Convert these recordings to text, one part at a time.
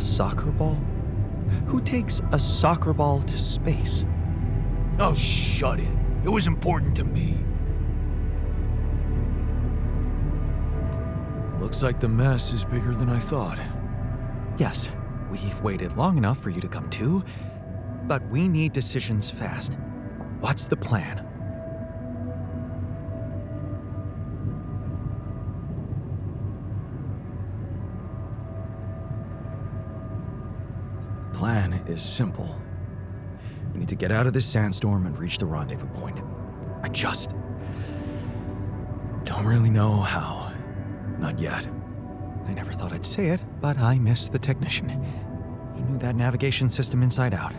soccer ball? Who takes a soccer ball to space? Oh, shut it. It was important to me. Looks like the mess is bigger than I thought. Yes, we've waited long enough for you to come to, but we need decisions fast. What's the plan? Plan is simple. We need to get out of this sandstorm and reach the rendezvous point. I just don't really know how. Not yet. I never thought I'd say it, but I miss the technician. He knew that navigation system inside out.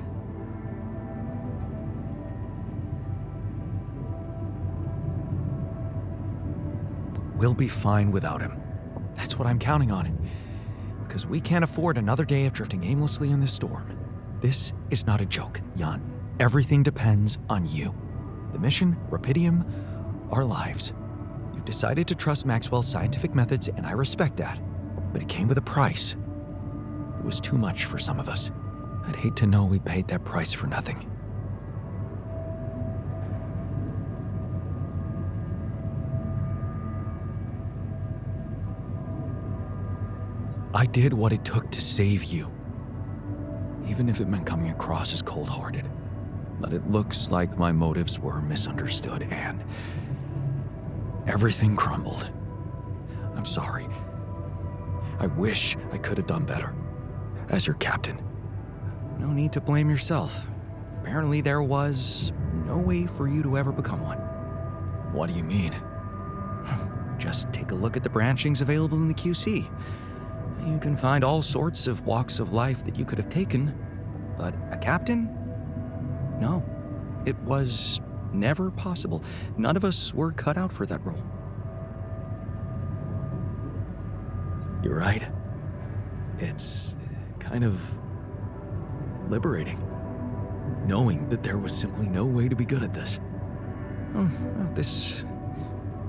We'll be fine without him. That's what I'm counting on. Because we can't afford another day of drifting aimlessly in this storm. This is not a joke, Jan. Everything depends on you. The mission, Rapidium, our lives. You decided to trust Maxwell's scientific methods, and I respect that. But it came with a price. It was too much for some of us. I'd hate to know we paid that price for nothing. I did what it took to save you. Even if it meant coming across as cold-hearted. But it looks like my motives were misunderstood and everything crumbled. I'm sorry. I wish I could have done better. As your captain. No need to blame yourself. Apparently there was no way for you to ever become one. What do you mean? Just take a look at the branchings available in the QC. You can find all sorts of walks of life that you could have taken, but a captain? No, it was never possible. None of us were cut out for that role. You're right. It's kind of liberating, knowing that there was simply no way to be good at this. Oh, well, this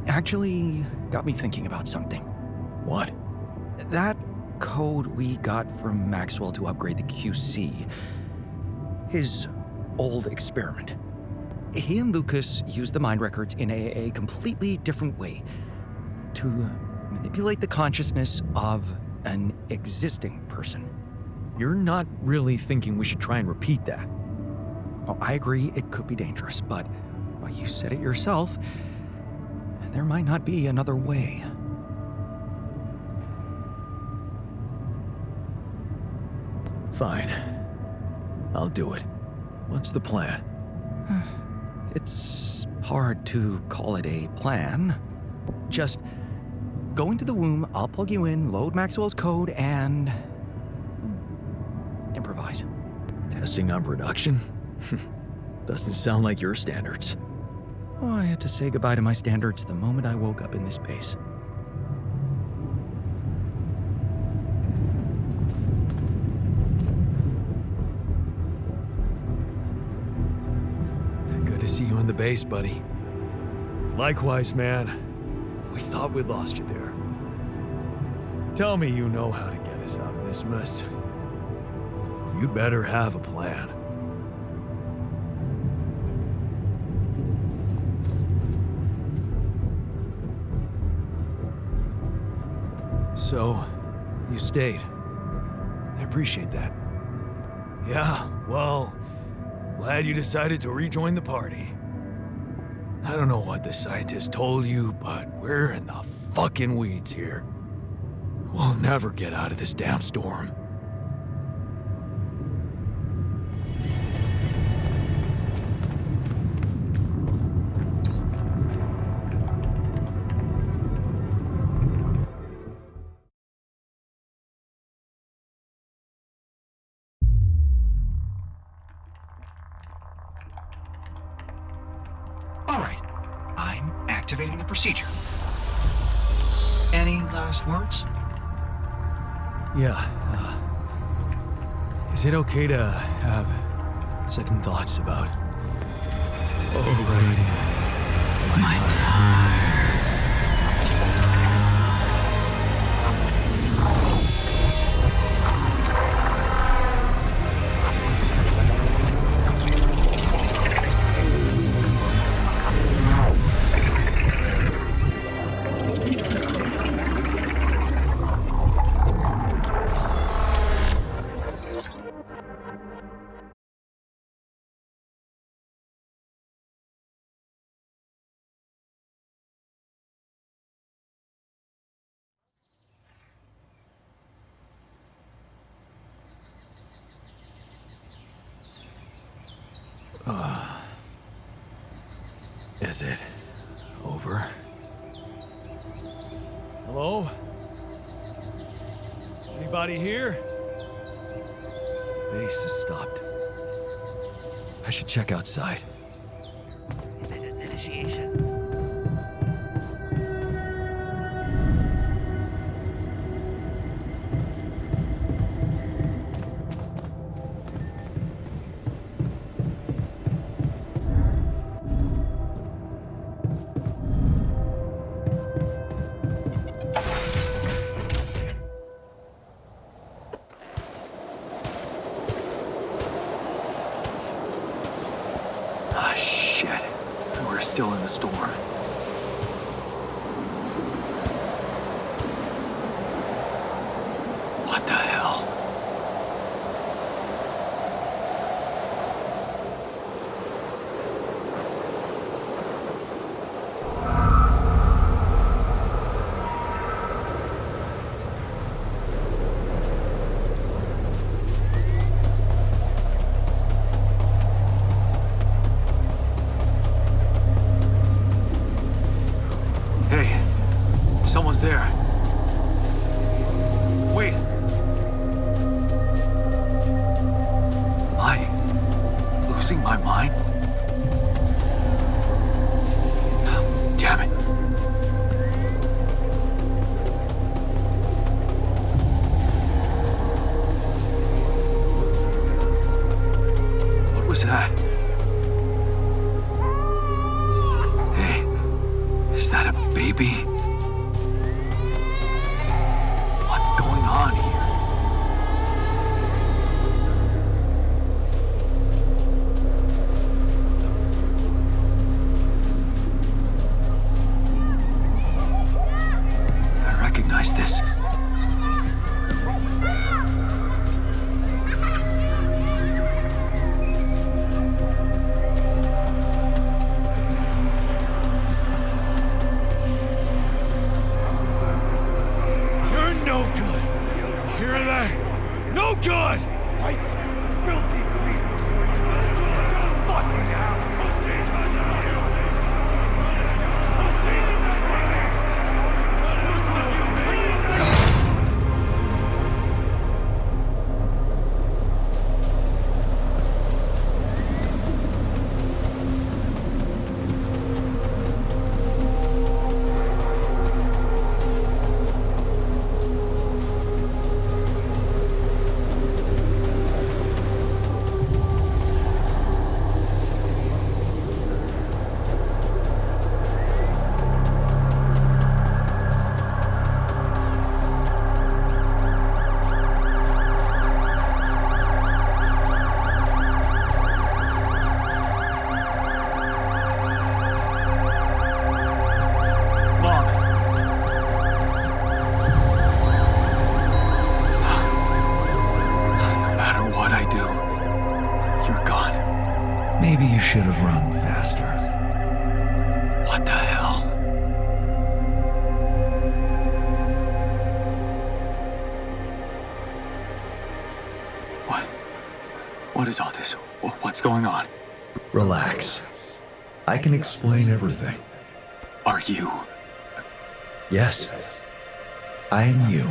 actually got me thinking about something. What? That code we got from Maxwell to upgrade the QC. His old experiment. He and Lucas used the mind records in a completely different way to manipulate the consciousness of an existing person. You're not really thinking we should try and repeat that? Oh, I agree it could be dangerous, but well, you said it yourself. There might not be another way. Fine. I'll do it. What's the plan? It's hard to call it a plan. Just go into the womb, I'll plug you in, load Maxwell's code, and improvise. Testing on production? Doesn't sound like your standards. Oh, I had to say goodbye to my standards the moment I woke up in this base. See you in the base, buddy. Likewise, man. We thought we lost you there. Tell me you know how to get us out of this mess. You better have a plan. So, you stayed. I appreciate that. Yeah, well, glad you decided to rejoin the party. I don't know what the scientists told you, but we're in the fucking weeds here. We'll never get out of this damn storm. All right, I'm activating the procedure. Any last words? Yeah, is it okay to have second thoughts about overriding my heart? Is it over? Hello? Anybody here? Base has stopped. I should check outside. Evidence initiation. Ah, shit. We're still in the storm. What the hell? Hey, someone's there. Wait. Am I losing my mind? Damn it. What was that? Hey, is that a baby? What's going on here? I recognize this. You're no good! Hear that? No good! Mom. No matter what I do, you're gone. Maybe you should have run faster. What the hell? What is all this? What's going on? Relax. I can explain everything. Are you? Yes. I am you.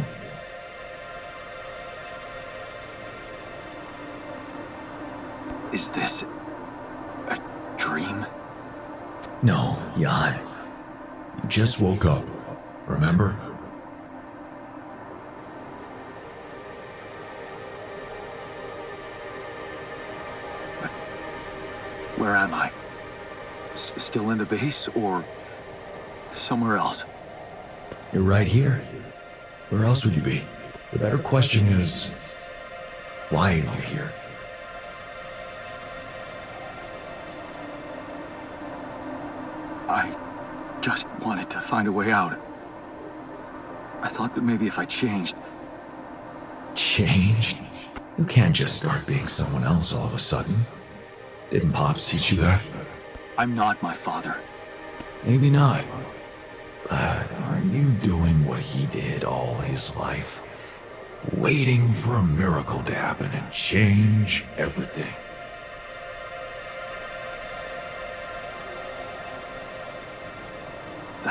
Is this a dream? No, Jan. You just woke up. Remember? Where am I? Still in the base or somewhere else? You're right here. Where else would you be? The better question is, why are you here? I just wanted to find a way out. I thought that maybe if I changed. Changed? You can't just start being someone else all of a sudden. Didn't Pops teach you that? I'm not my father. Maybe not. But aren't you doing what he did all his life? Waiting for a miracle to happen and change everything.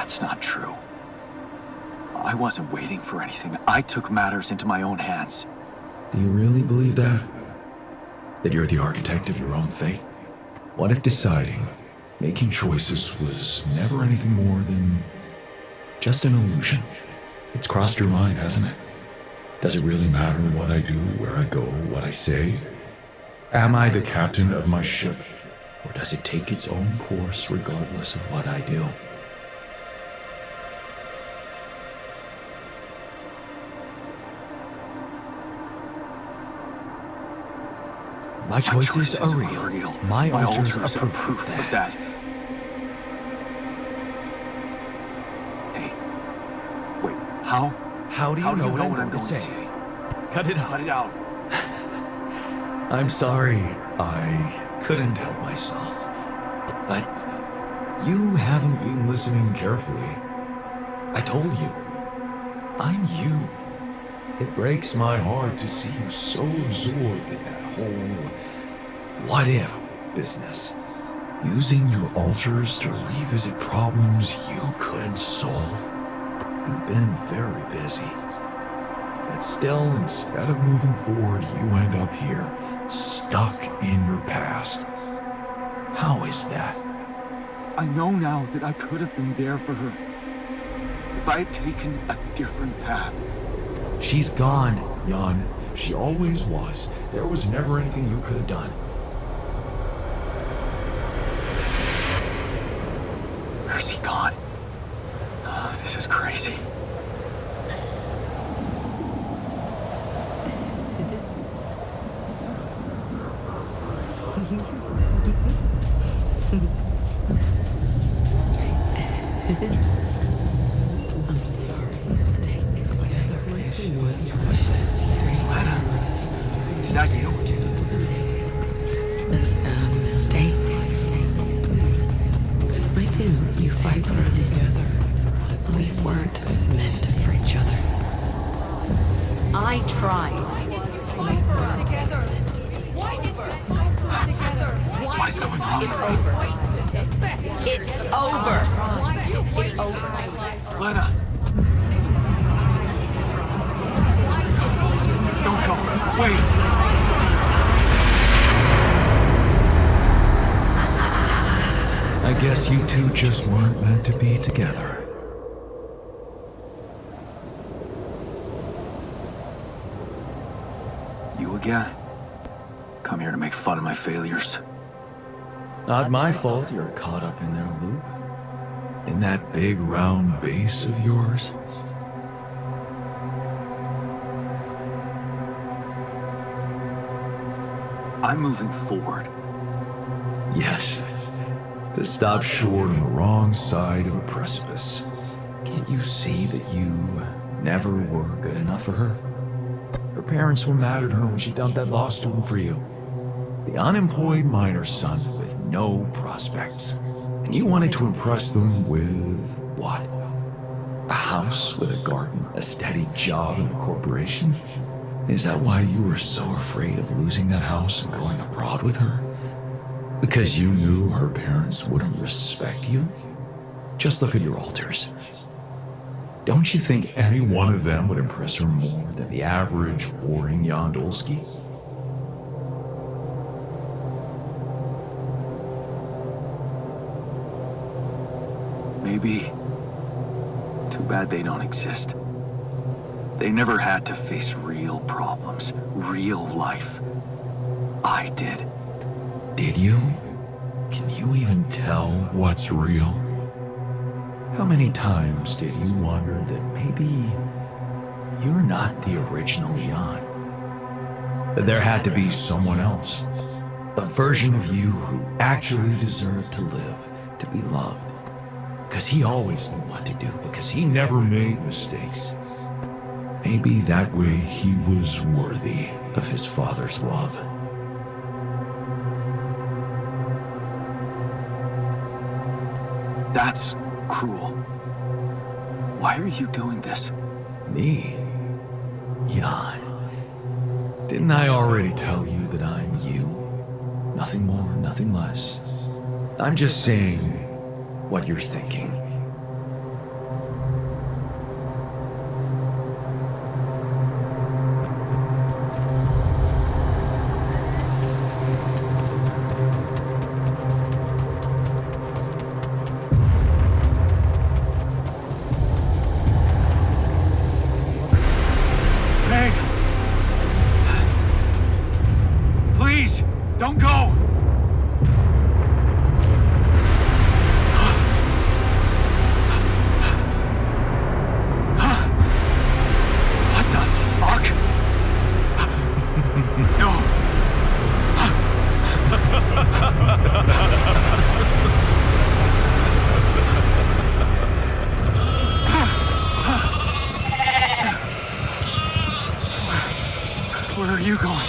That's not true. I wasn't waiting for anything. I took matters into my own hands. Do you really believe that? That you're the architect of your own fate? What if deciding, making choices was never anything more than just an illusion? It's crossed your mind, hasn't it? Does it really matter what I do, where I go, what I say? Am I the captain of my ship? Or does it take its own course regardless of what I do? My choices are real. My altars are proof of that. Hey, wait, how? How do you know what I'm going to say? Cut it out. Cut it out. I'm sorry, I couldn't help myself. But you haven't been listening carefully. I told you, I'm you. It breaks my heart to see you so absorbed in that whole what if business. Using your altars to revisit problems you couldn't solve. You've been very busy. But still, instead of moving forward, you end up here, stuck in your past. How is that? I know now that I could have been there for her. If I had taken a different path. She's gone, Jan. She always was. There was never anything you could have done. Where's he gone? Oh, this is crazy. I'm sorry, mistake. Lena, is that you? It's a mistake. Why didn't you fight for us? We weren't meant for each other. I tried. What is going on? It's over. It's over. Lena! Don't go! Wait! I guess you two just weren't meant to be together. You again? Come here to make fun of my failures. Not my fault you're caught up in their loop. In that big round base of yours. I'm moving forward. Yes. To stop short on the wrong side of a precipice. Can't you see that you never were good enough for her? Her parents were mad at her when she dumped that law student for you. The unemployed miner son with no prospects. And you wanted to impress them with what? A house with a garden, a steady job in a corporation? Is that why you were so afraid of losing that house and going abroad with her? Because you knew her parents wouldn't respect you? Just look at your altars. Don't you think any one of them would impress her more than the average warring Yandolski? Maybe. Too bad they don't exist. They never had to face real problems, real life. I did. Did you? Can you even tell what's real? How many times did you wonder that maybe you're not the original Jan? That there had to be someone else, a version of you who actually deserved to live, to be loved. Because he always knew what to do, because he never made mistakes. Maybe that way he was worthy of his father's love. That's cruel. Why are you doing this? Me? Jan. Didn't I already tell you that I'm you? Nothing more, nothing less. I'm just saying what you're thinking. Don't go! What the fuck? No. Where are you going?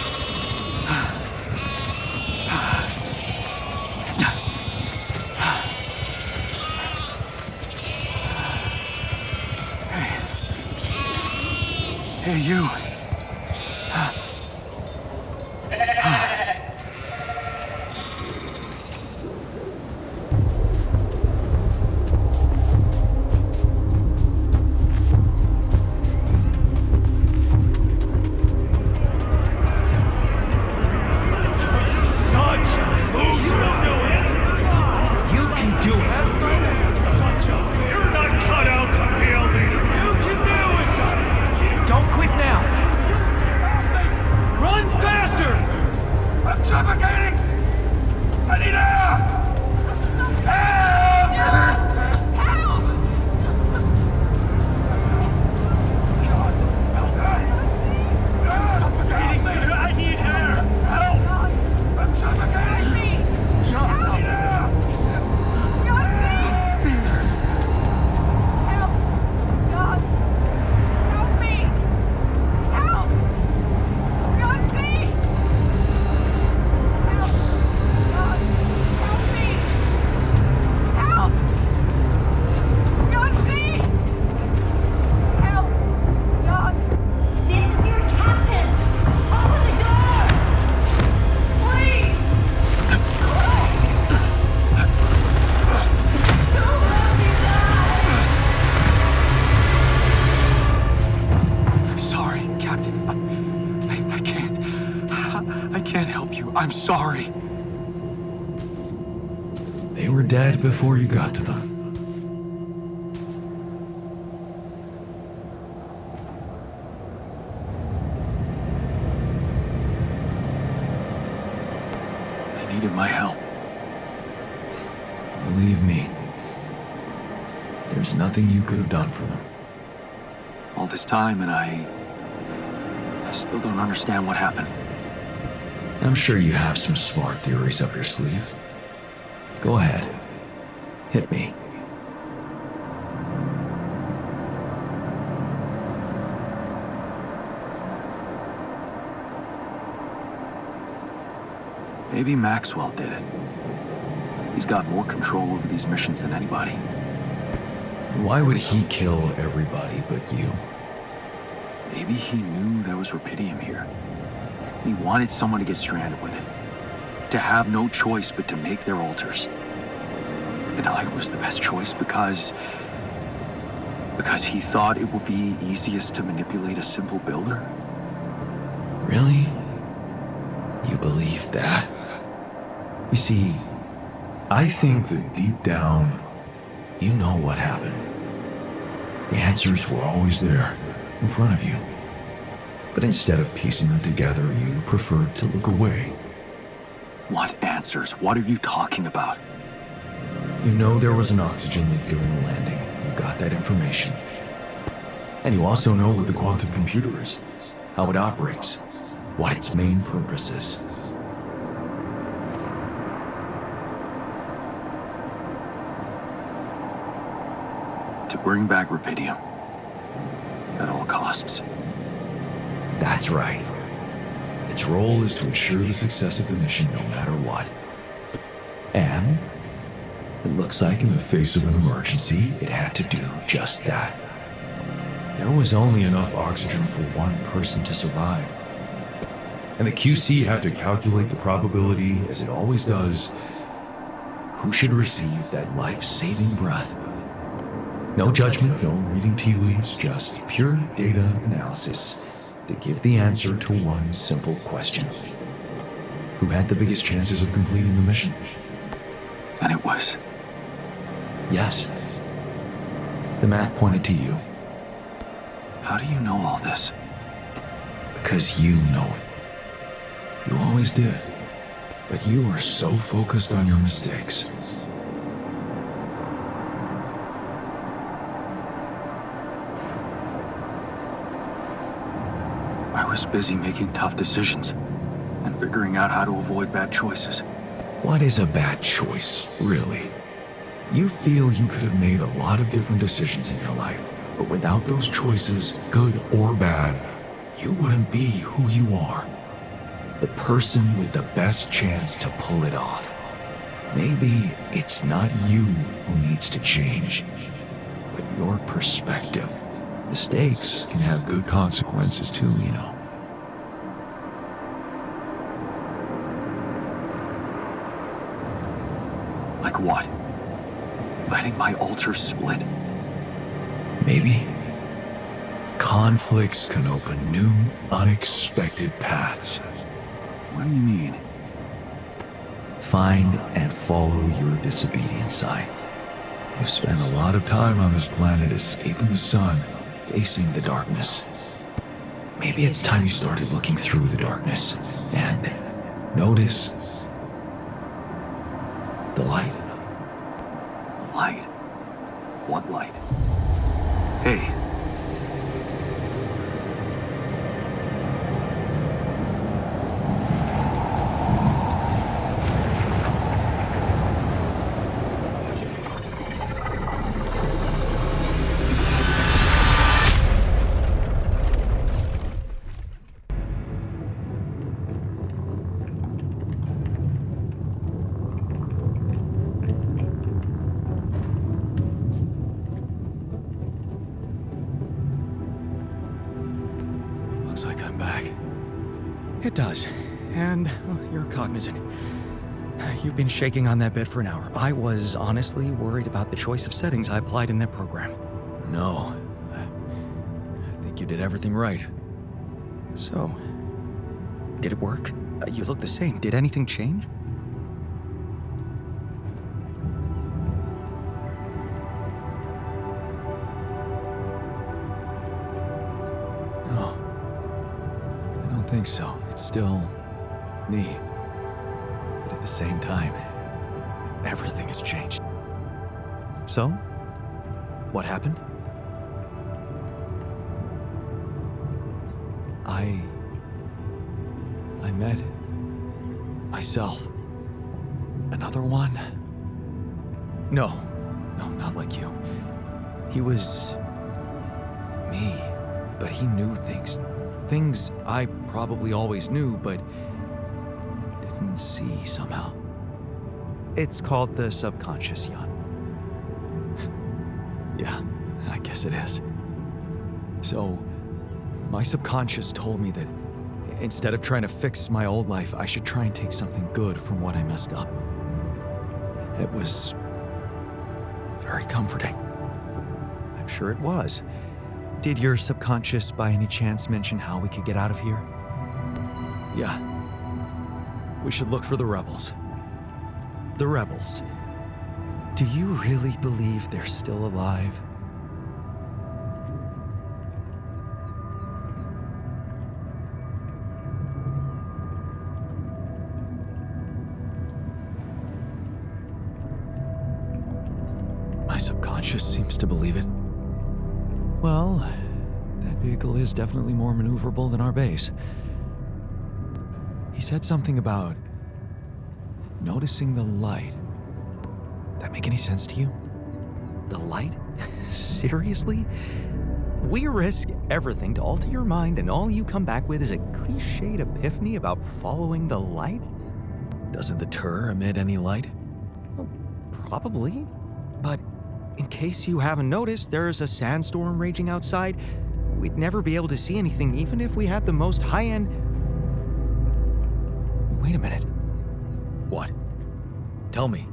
Hey, you. I'm sorry. They were dead before you got to them. They needed my help. Believe me, there's nothing you could have done for them. All this time, and I still don't understand what happened. I'm sure you have some smart theories up your sleeve. Go ahead. Hit me. Maybe Maxwell did it. He's got more control over these missions than anybody. And why would he kill everybody but you? Maybe he knew there was Rapidium here. He wanted someone to get stranded with it. To have no choice but to make their altars. And I was the best choice because he thought it would be easiest to manipulate a simple builder. Really? You believe that? You see, I think that deep down, you know what happened. The answers were always there, in front of you. But instead of piecing them together, you preferred to look away. What answers? What are you talking about? You know there was an oxygen leak during the landing. You got that information. And you also know what the quantum computer is, how it operates, what its main purpose is. To bring back Rapidium. At all costs. That's right. Its role is to ensure the success of the mission no matter what. And it looks like in the face of an emergency, it had to do just that. There was only enough oxygen for one person to survive. And the QC had to calculate the probability, as it always does, who should receive that life-saving breath. No judgment, no reading tea leaves, just pure data analysis to give the answer to one simple question. Who had the biggest chances of completing the mission? And it was... Yes. The math pointed to you. How do you know all this? Because you know it. You always did. But you are so focused on your mistakes. I was busy making tough decisions and figuring out how to avoid bad choices. What is a bad choice, really? You feel you could have made a lot of different decisions in your life, but without those choices, good or bad, you wouldn't be who you are. The person with the best chance to pull it off. Maybe it's not you who needs to change, but your perspective. Mistakes can have good consequences too, you know. Like what? Letting my altar split? Maybe. Conflicts can open new, unexpected paths. What do you mean? Find and follow your disobedient side. You've spent a lot of time on this planet escaping the sun, facing the darkness. Maybe it's time you started looking through the darkness and notice the light. The light? What light? Hey. Looks like I'm back. It does. And you're cognizant. You've been shaking on that bed for an hour. I was honestly worried about the choice of settings I applied in that program. No. I think you did everything right. So, did it work? You look the same. Did anything change? No. I don't think so. It's still me. But at the same time, everything has changed. So, what happened? I met myself. Another one? No, not like you. He was me, but he knew things. Things I probably always knew, but didn't see somehow. It's called the subconscious, Jan. Yeah, I guess it is. So, my subconscious told me that instead of trying to fix my old life, I should try and take something good from what I messed up. It was very comforting. I'm sure it was. Did your subconscious by any chance mention how we could get out of here? Yeah. We should look for the rebels. The rebels. Do you really believe they're still alive? My subconscious seems to believe it. Well, that vehicle is definitely more maneuverable than our base. He said something about noticing the light. That make any sense to you? The light? Seriously? We risk everything to alter your mind, and all you come back with is a cliched epiphany about following the light? Doesn't the tur emit any light? Well, probably. But in case you haven't noticed, there's a sandstorm raging outside. We'd never be able to see anything, even if we had the most high-end... Wait a minute. What? Tell me.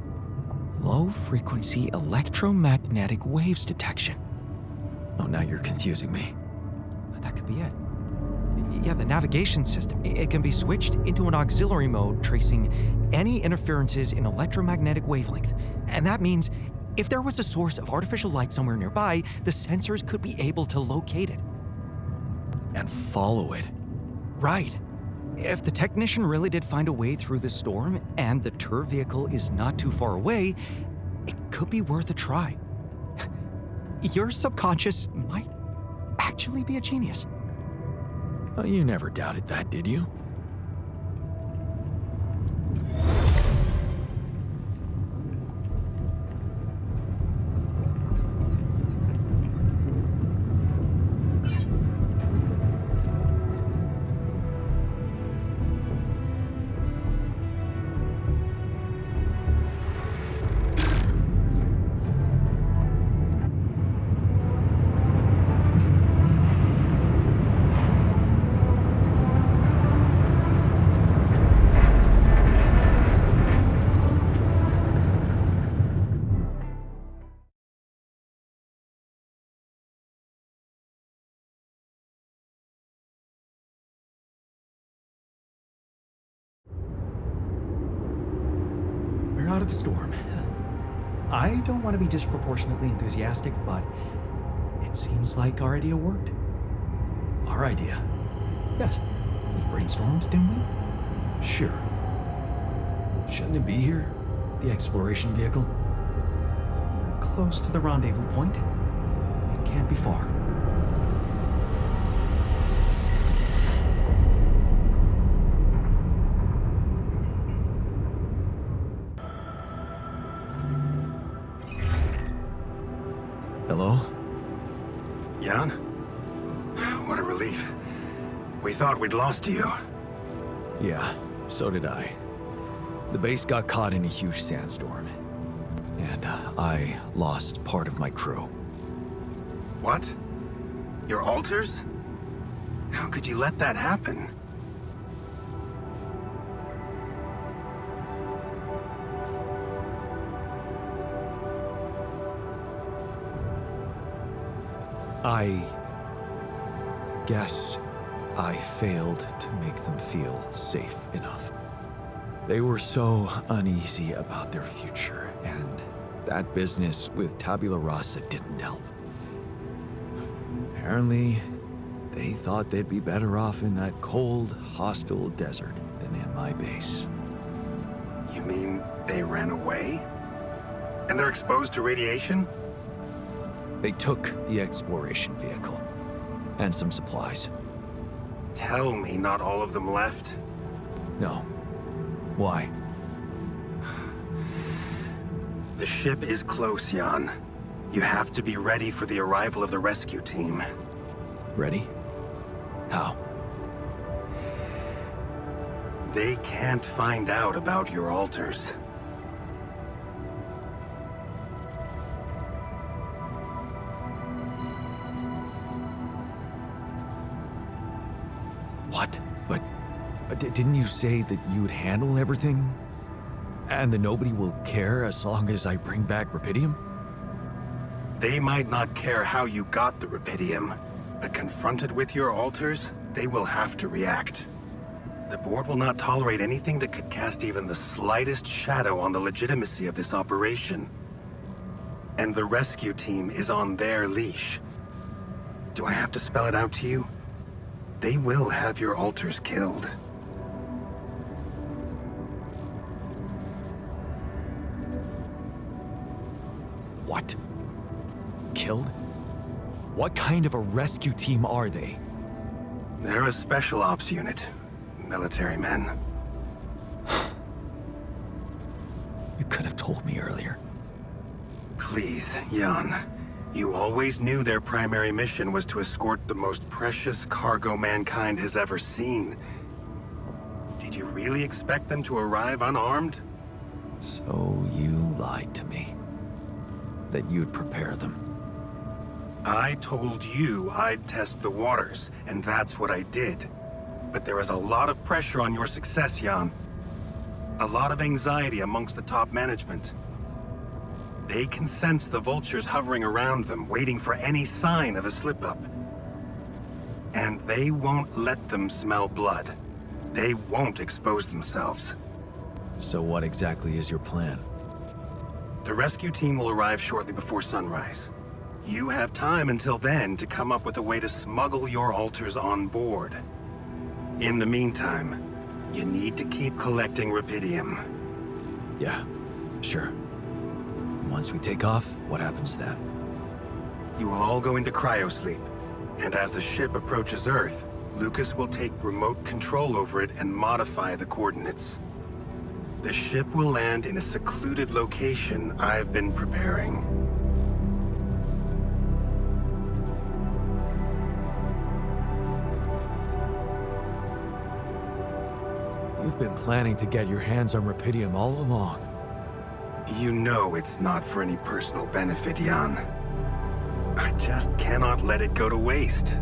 Low-frequency electromagnetic waves detection. Oh, now you're confusing me. That could be it. Yeah, the navigation system. It can be switched into an auxiliary mode, tracing any interferences in electromagnetic wavelength. And that means if there was a source of artificial light somewhere nearby, the sensors could be able to locate it. And follow it. Right. If the technician really did find a way through the storm and the tour vehicle is not too far away, it could be worth a try. Your subconscious might actually be a genius. Oh, you never doubted that, did you? We're out of the storm. I don't want to be disproportionately enthusiastic, but it seems like our idea worked. Our idea? Yes, we brainstormed, didn't we? Sure. Shouldn't it be here? The exploration vehicle? We're close to the rendezvous point. It can't be far. Hello? Jan? What a relief. We thought we'd lost you. Yeah, so did I. The base got caught in a huge sandstorm. And I lost part of my crew. What? Your alters? How could you let that happen? I guess I failed to make them feel safe enough. They were so uneasy about their future, and that business with Tabula Rasa didn't help. Apparently, they thought they'd be better off in that cold, hostile desert than in my base. You mean they ran away? And they're exposed to radiation? They took the exploration vehicle and some supplies. Tell me not all of them left? No. Why? The ship is close, Jan. You have to be ready for the arrival of the rescue team. Ready? How? They can't find out about your alters. What? But didn't you say that you'd handle everything? And that nobody will care as long as I bring back Rapidium? They might not care how you got the Rapidium, but confronted with your alters, they will have to react. The board will not tolerate anything that could cast even the slightest shadow on the legitimacy of this operation. And the rescue team is on their leash. Do I have to spell it out to you? They will have your alters killed. What? Killed? What kind of a rescue team are they? They're a special ops unit. Military men. You could have told me earlier. Please, Jan. You always knew their primary mission was to escort the most precious cargo mankind has ever seen. Did you really expect them to arrive unarmed? So you lied to me. That you'd prepare them. I told you I'd test the waters, and that's what I did. But there is a lot of pressure on your success, Jan. A lot of anxiety amongst the top management. They can sense the vultures hovering around them, waiting for any sign of a slip-up. And they won't let them smell blood. They won't expose themselves. So what exactly is your plan? The rescue team will arrive shortly before sunrise. You have time until then to come up with a way to smuggle your alters on board. In the meantime, You need to keep collecting rupidium. Yeah, sure. Once we take off, what happens then? You will all go into cryosleep, and as the ship approaches Earth, Lucas will take remote control over it and modify the coordinates. The ship will land in a secluded location I've been preparing. You've been planning to get your hands on rupidium all along. You know it's not for any personal benefit, Jan. I just cannot let it go to waste.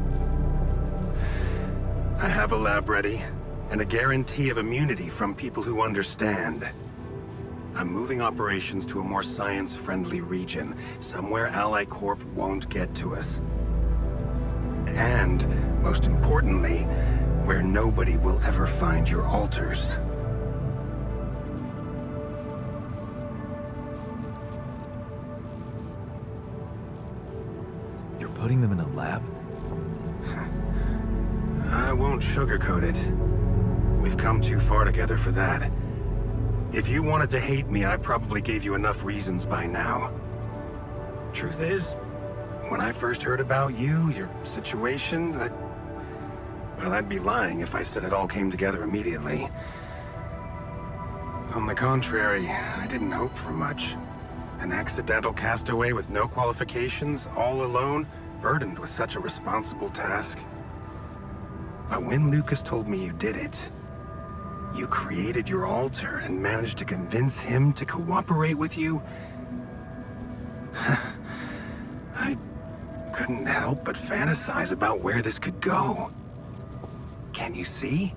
I have a lab ready, and a guarantee of immunity from people who understand. I'm moving operations to a more science-friendly region, somewhere Ally Corp won't get to us. And, most importantly, where nobody will ever find your altars. You're putting them in a lab? I won't sugarcoat it. We've come too far together for that. If you wanted to hate me, I probably gave you enough reasons by now. Truth is, when I first heard about you, your situation, well, I'd be lying if I said it all came together immediately. On the contrary, I didn't hope for much. An accidental castaway with no qualifications, all alone, burdened with such a responsible task. But when Lucas told me you did it, you created your altar and managed to convince him to cooperate with you, I couldn't help but fantasize about where this could go. Can you see?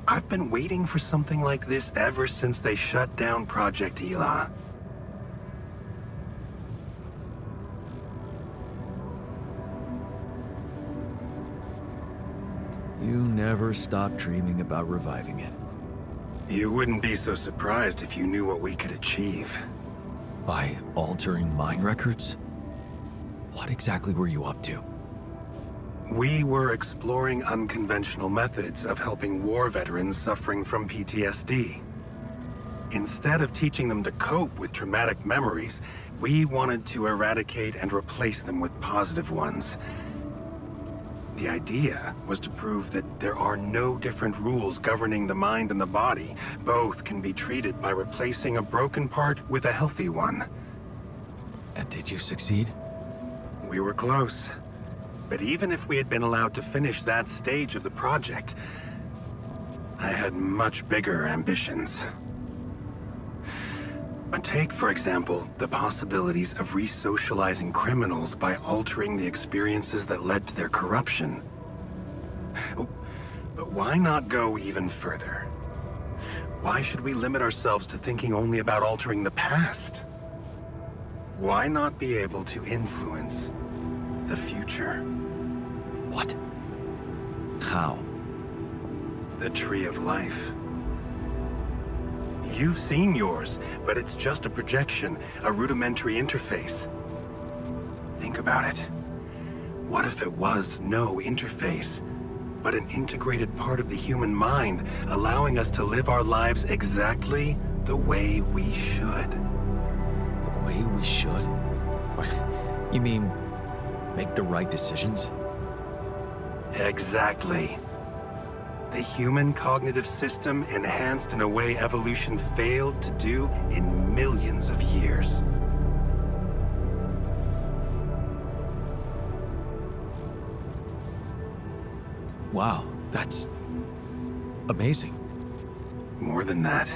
I've been waiting for something like this ever since they shut down Project Ela. You never stop dreaming about reviving it. You wouldn't be so surprised if you knew what we could achieve. By altering mind records? What exactly were you up to? We were exploring unconventional methods of helping war veterans suffering from PTSD. Instead of teaching them to cope with traumatic memories, we wanted to eradicate and replace them with positive ones. The idea was to prove that there are no different rules governing the mind and the body. Both can be treated by replacing a broken part with a healthy one. And did you succeed? We were close. But even if we had been allowed to finish that stage of the project, I had much bigger ambitions. Take, for example, the possibilities of re-socializing criminals by altering the experiences that led to their corruption. But why not go even further? Why should we limit ourselves to thinking only about altering the past? Why not be able to influence the future? What? How? The Tree of Life. You've seen yours, but it's just a projection, a rudimentary interface. Think about it. What if it was no interface, but an integrated part of the human mind, allowing us to live our lives exactly the way we should? The way we should? You mean, make the right decisions? Exactly. The human cognitive system enhanced in a way evolution failed to do in millions of years. Wow, that's amazing. More than that.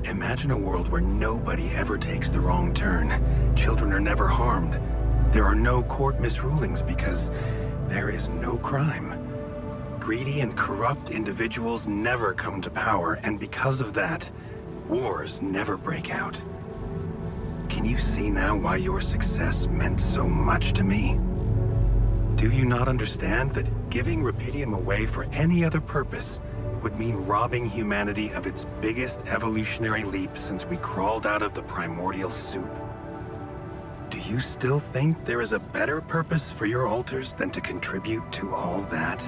Imagine a world where nobody ever takes the wrong turn. Children are never harmed. There are no court misrulings because there is no crime. Greedy and corrupt individuals never come to power, and because of that, wars never break out. Can you see now why your success meant so much to me? Do you not understand that giving rupidium away for any other purpose would mean robbing humanity of its biggest evolutionary leap since we crawled out of the primordial soup? Do you still think there is a better purpose for your altars than to contribute to all that?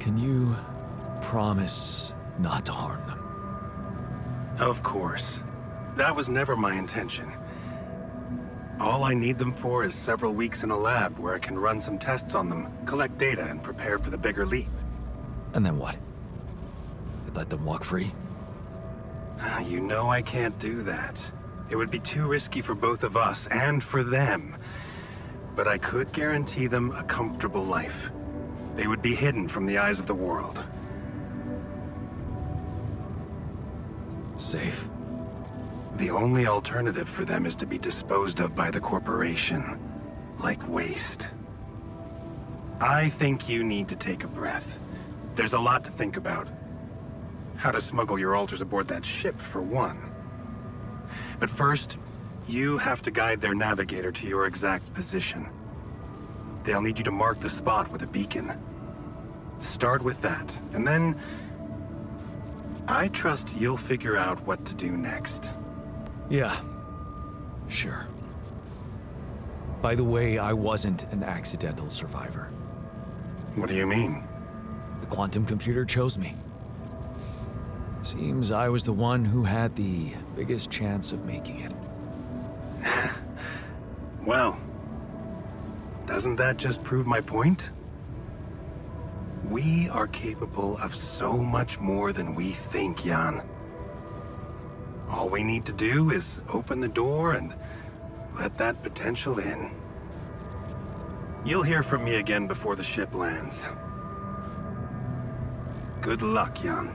Can you promise not to harm them? Of course. That was never my intention. All I need them for is several weeks in a lab where I can run some tests on them, collect data, and prepare for the bigger leap. And then what? You let them walk free? You know I can't do that. It would be too risky for both of us and for them. But I could guarantee them a comfortable life. They would be hidden from the eyes of the world. Safe. The only alternative for them is to be disposed of by the corporation. Like waste. I think you need to take a breath. There's a lot to think about. How to smuggle your alters aboard that ship, for one. But first, you have to guide their navigator to your exact position. They'll need you to mark the spot with a beacon. Start with that, and then... I trust you'll figure out what to do next. Yeah. Sure. By the way, I wasn't an accidental survivor. What do you mean? The quantum computer chose me. Seems I was the one who had the biggest chance of making it. Well, doesn't that just prove my point? We are capable of so much more than we think, Jan. All we need to do is open the door and let that potential in. You'll hear from me again before the ship lands. Good luck, Jan.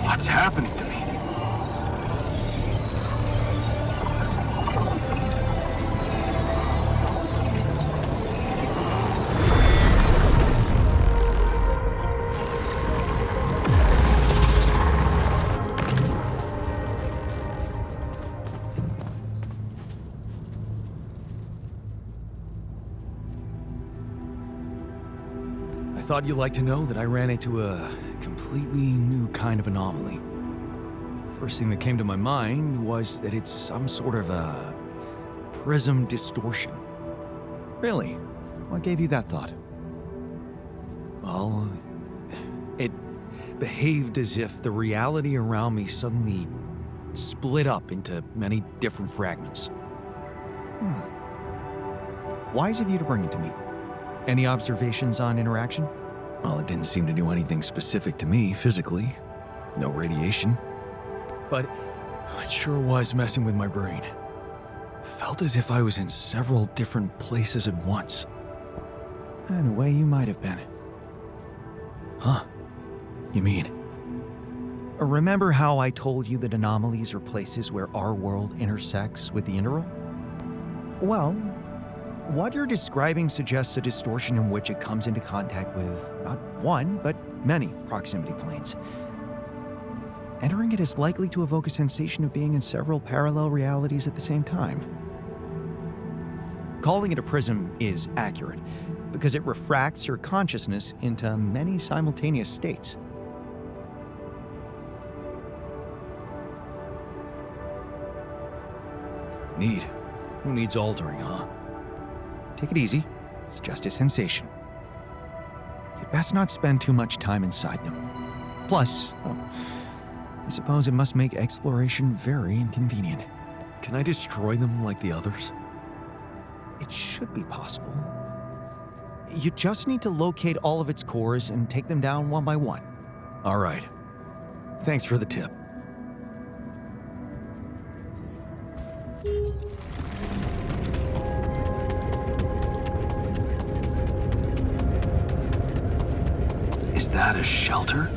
What's happening to me? I thought you'd like to know that I ran into a completely new kind of anomaly. First thing that came to my mind was that it's some sort of a prism distortion. Really? What gave you that thought? Well, it behaved as if the reality around me suddenly split up into many different fragments. Wise of you to bring it to me. Any observations on interaction? Well, it didn't seem to do anything specific to me physically. No radiation. But it sure was messing with my brain. Felt as if I was in several different places at once. In a way, you might have been. Huh? You mean? Remember how I told you that anomalies are places where our world intersects with the integral? Well, what you're describing suggests a distortion in which it comes into contact with not one, but many proximity planes. Entering it is likely to evoke a sensation of being in several parallel realities at the same time. Calling it a prism is accurate, because it refracts your consciousness into many simultaneous states. Neat. Who needs altering, huh? Take it easy. It's just a sensation. You'd best not spend too much time inside them. Plus, I suppose it must make exploration very inconvenient. Can I destroy them like the others? It should be possible. You just need to locate all of its cores and take them down one by one. All right. Thanks for the tip. Is that a shelter?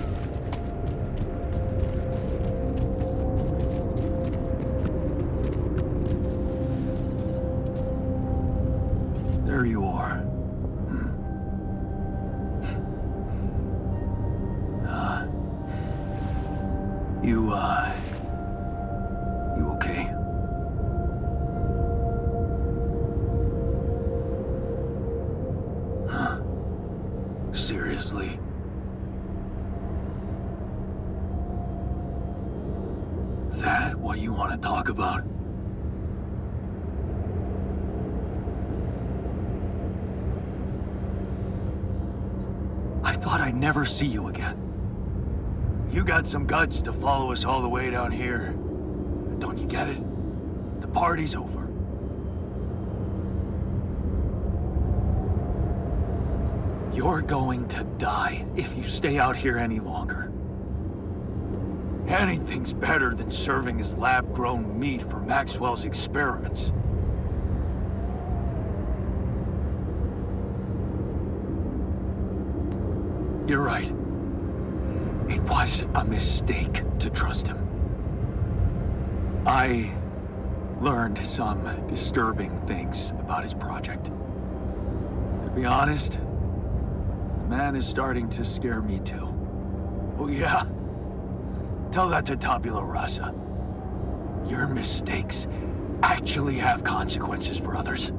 There you are. You okay? Huh? Seriously? That what you want to talk about? I thought I'd never see you again. You got some guts to follow us all the way down here. Don't you get it? The party's over. You're going to die if you stay out here any longer. Anything's better than serving as lab-grown meat for Maxwell's experiments. You're right. It was a mistake to trust him. I learned some disturbing things about his project. To be honest, the man is starting to scare me too. Oh yeah? Tell that to Tabula Rasa. Your mistakes actually have consequences for others.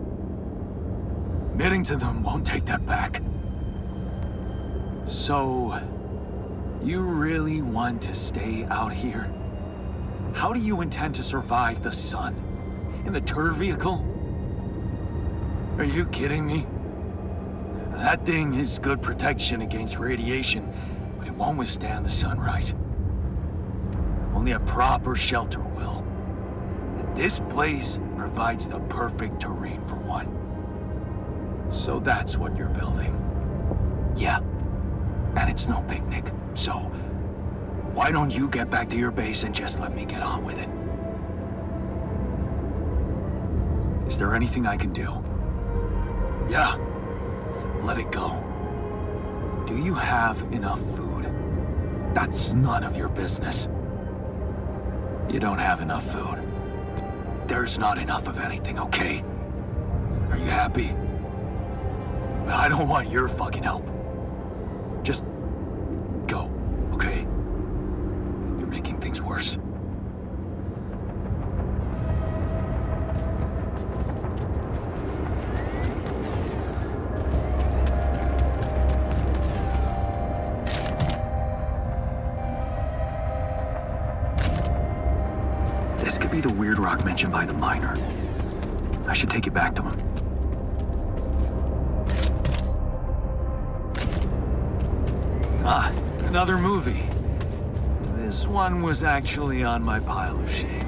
Admitting to them won't take that back. So, you really want to stay out here? How do you intend to survive the sun? In the tour vehicle? Are you kidding me? That thing is good protection against radiation, but it won't withstand the sunrise. Only a proper shelter will. And this place provides the perfect terrain for one. So that's what you're building. Yeah. And it's no picnic, so why don't you get back to your base and just let me get on with it? Is there anything I can do? Yeah, let it go. Do you have enough food? That's none of your business. You don't have enough food. There's not enough of anything, okay? Are you happy? But I don't want your fucking help. Just go, okay? You're making things worse. This could be the weird rock mentioned by the miner. I should take it back to him. Ah, another movie. This one was actually on my pile of shame.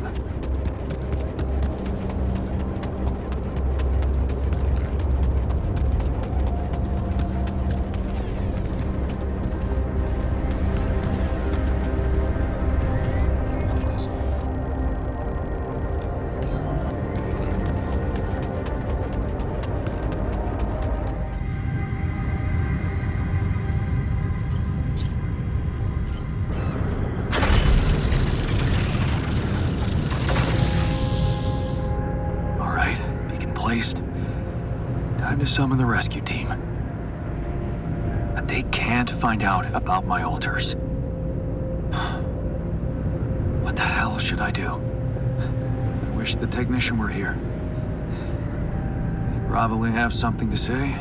Time to summon the rescue team. But they can't find out about my altars. What the hell should I do? I wish the technician were here. He'd probably have something to say.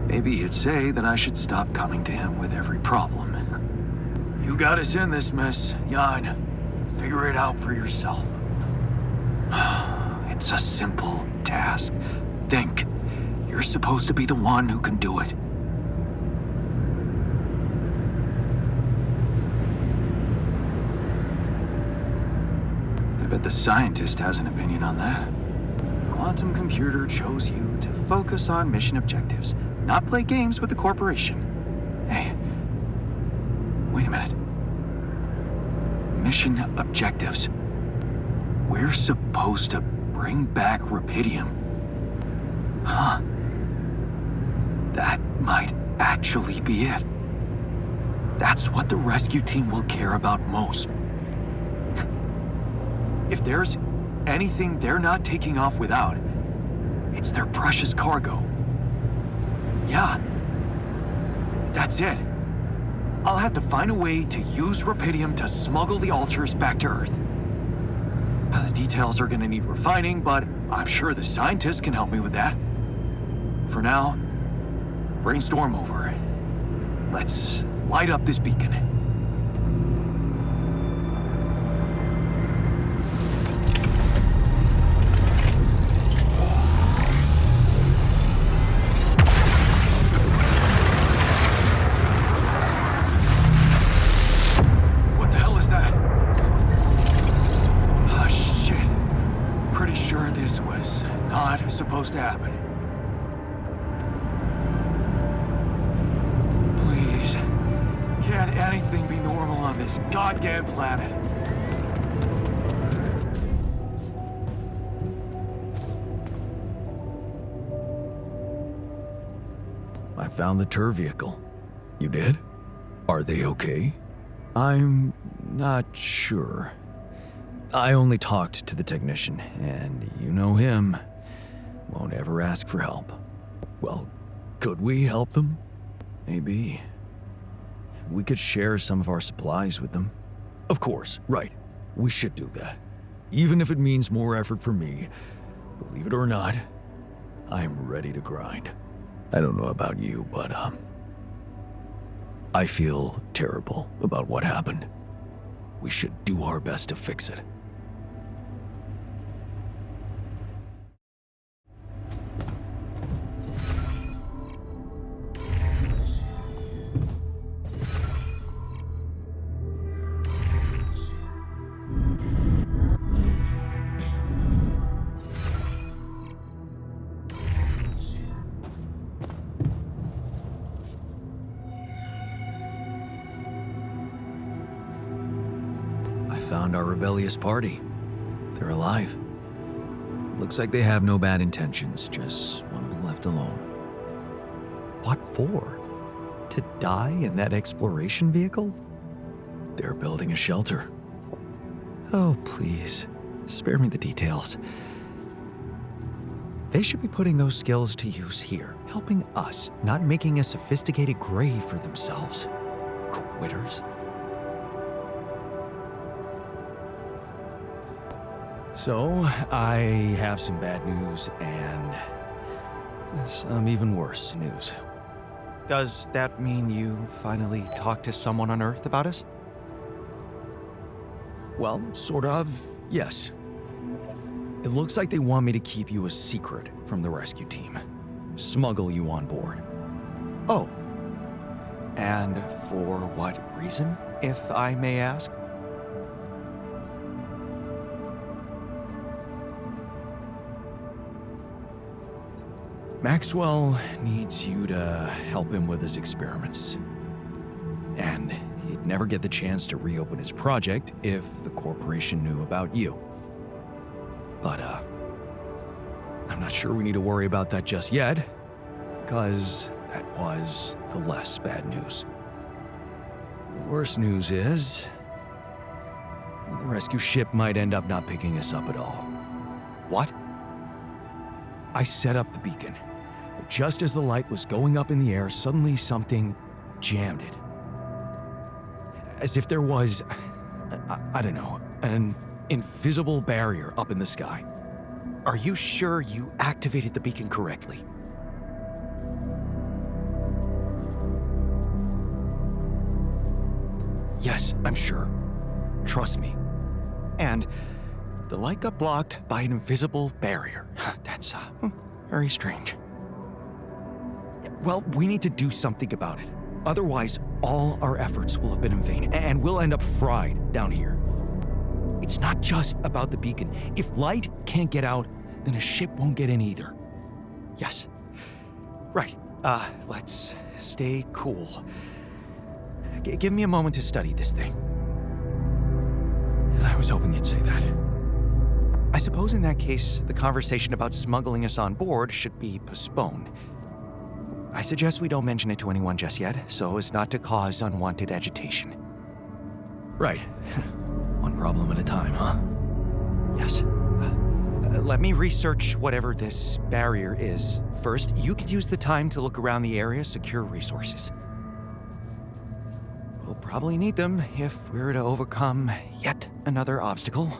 Maybe he'd say that I should stop coming to him with every problem. You got us in this mess, Jan. Figure it out for yourself. It's a simple task. Think. You're supposed to be the one who can do it. I bet the scientist has an opinion on that. Quantum computer chose you to focus on mission objectives, not play games with the corporation. Hey, wait a minute. Mission objectives. We're supposed to bring back Rapidium. Huh. That might actually be it. That's what the rescue team will care about most. If there's anything they're not taking off without, it's their precious cargo. Yeah. That's it. I'll have to find a way to use Rapidium to smuggle the altars back to Earth. The details are gonna need refining, but I'm sure the scientists can help me with that. For now, brainstorm over. Let's light up this beacon. What the hell is that? Ah, shit. Pretty sure this was not supposed to happen. Please, can't anything be normal on this goddamn planet? I found the tour vehicle. You did? Are they okay? I'm not sure. I only talked to the technician, and you know him. Won't ever ask for help. Well, could we help them? Maybe. We could share some of our supplies with them. Of course, right. We should do that. Even if it means more effort for me. Believe it or not, I'm ready to grind. I don't know about you, but, I feel terrible about what happened. We should do our best to fix it. Found our rebellious party. They're alive. Looks like they have no bad intentions, just want to be left alone. What for? To die in that exploration vehicle? They're building a shelter. Oh, please. Spare me the details. They should be putting those skills to use here, helping us, not making a sophisticated grave for themselves. Quitters. So, I have some bad news and some even worse news. Does that mean you finally talked to someone on Earth about us? Well, sort of, yes. It looks like they want me to keep you a secret from the rescue team. Smuggle you on board. Oh. And for what reason, if I may ask? Maxwell needs you to help him with his experiments. And he'd never get the chance to reopen his project if the corporation knew about you. But, I'm not sure we need to worry about that just yet, because that was the less bad news. The worst news is, the rescue ship might end up not picking us up at all. What? I set up the beacon. Just as the light was going up in the air, suddenly something jammed it. As if there was, I don't know, an invisible barrier up in the sky. Are you sure you activated the beacon correctly? Yes, I'm sure. Trust me. And the light got blocked by an invisible barrier. That's, very strange. Well, we need to do something about it. Otherwise, all our efforts will have been in vain, and we'll end up fried down here. It's not just about the beacon. If light can't get out, then a ship won't get in either. Yes. Right. Let's stay cool. Give me a moment to study this thing. I was hoping you'd say that. I suppose in that case, the conversation about smuggling us on board should be postponed. I suggest we don't mention it to anyone just yet, so as not to cause unwanted agitation. Right. One problem at a time, huh? Yes. Let me research whatever this barrier is. First, you could use the time to look around the area, secure resources. We'll probably need them if we're to overcome yet another obstacle.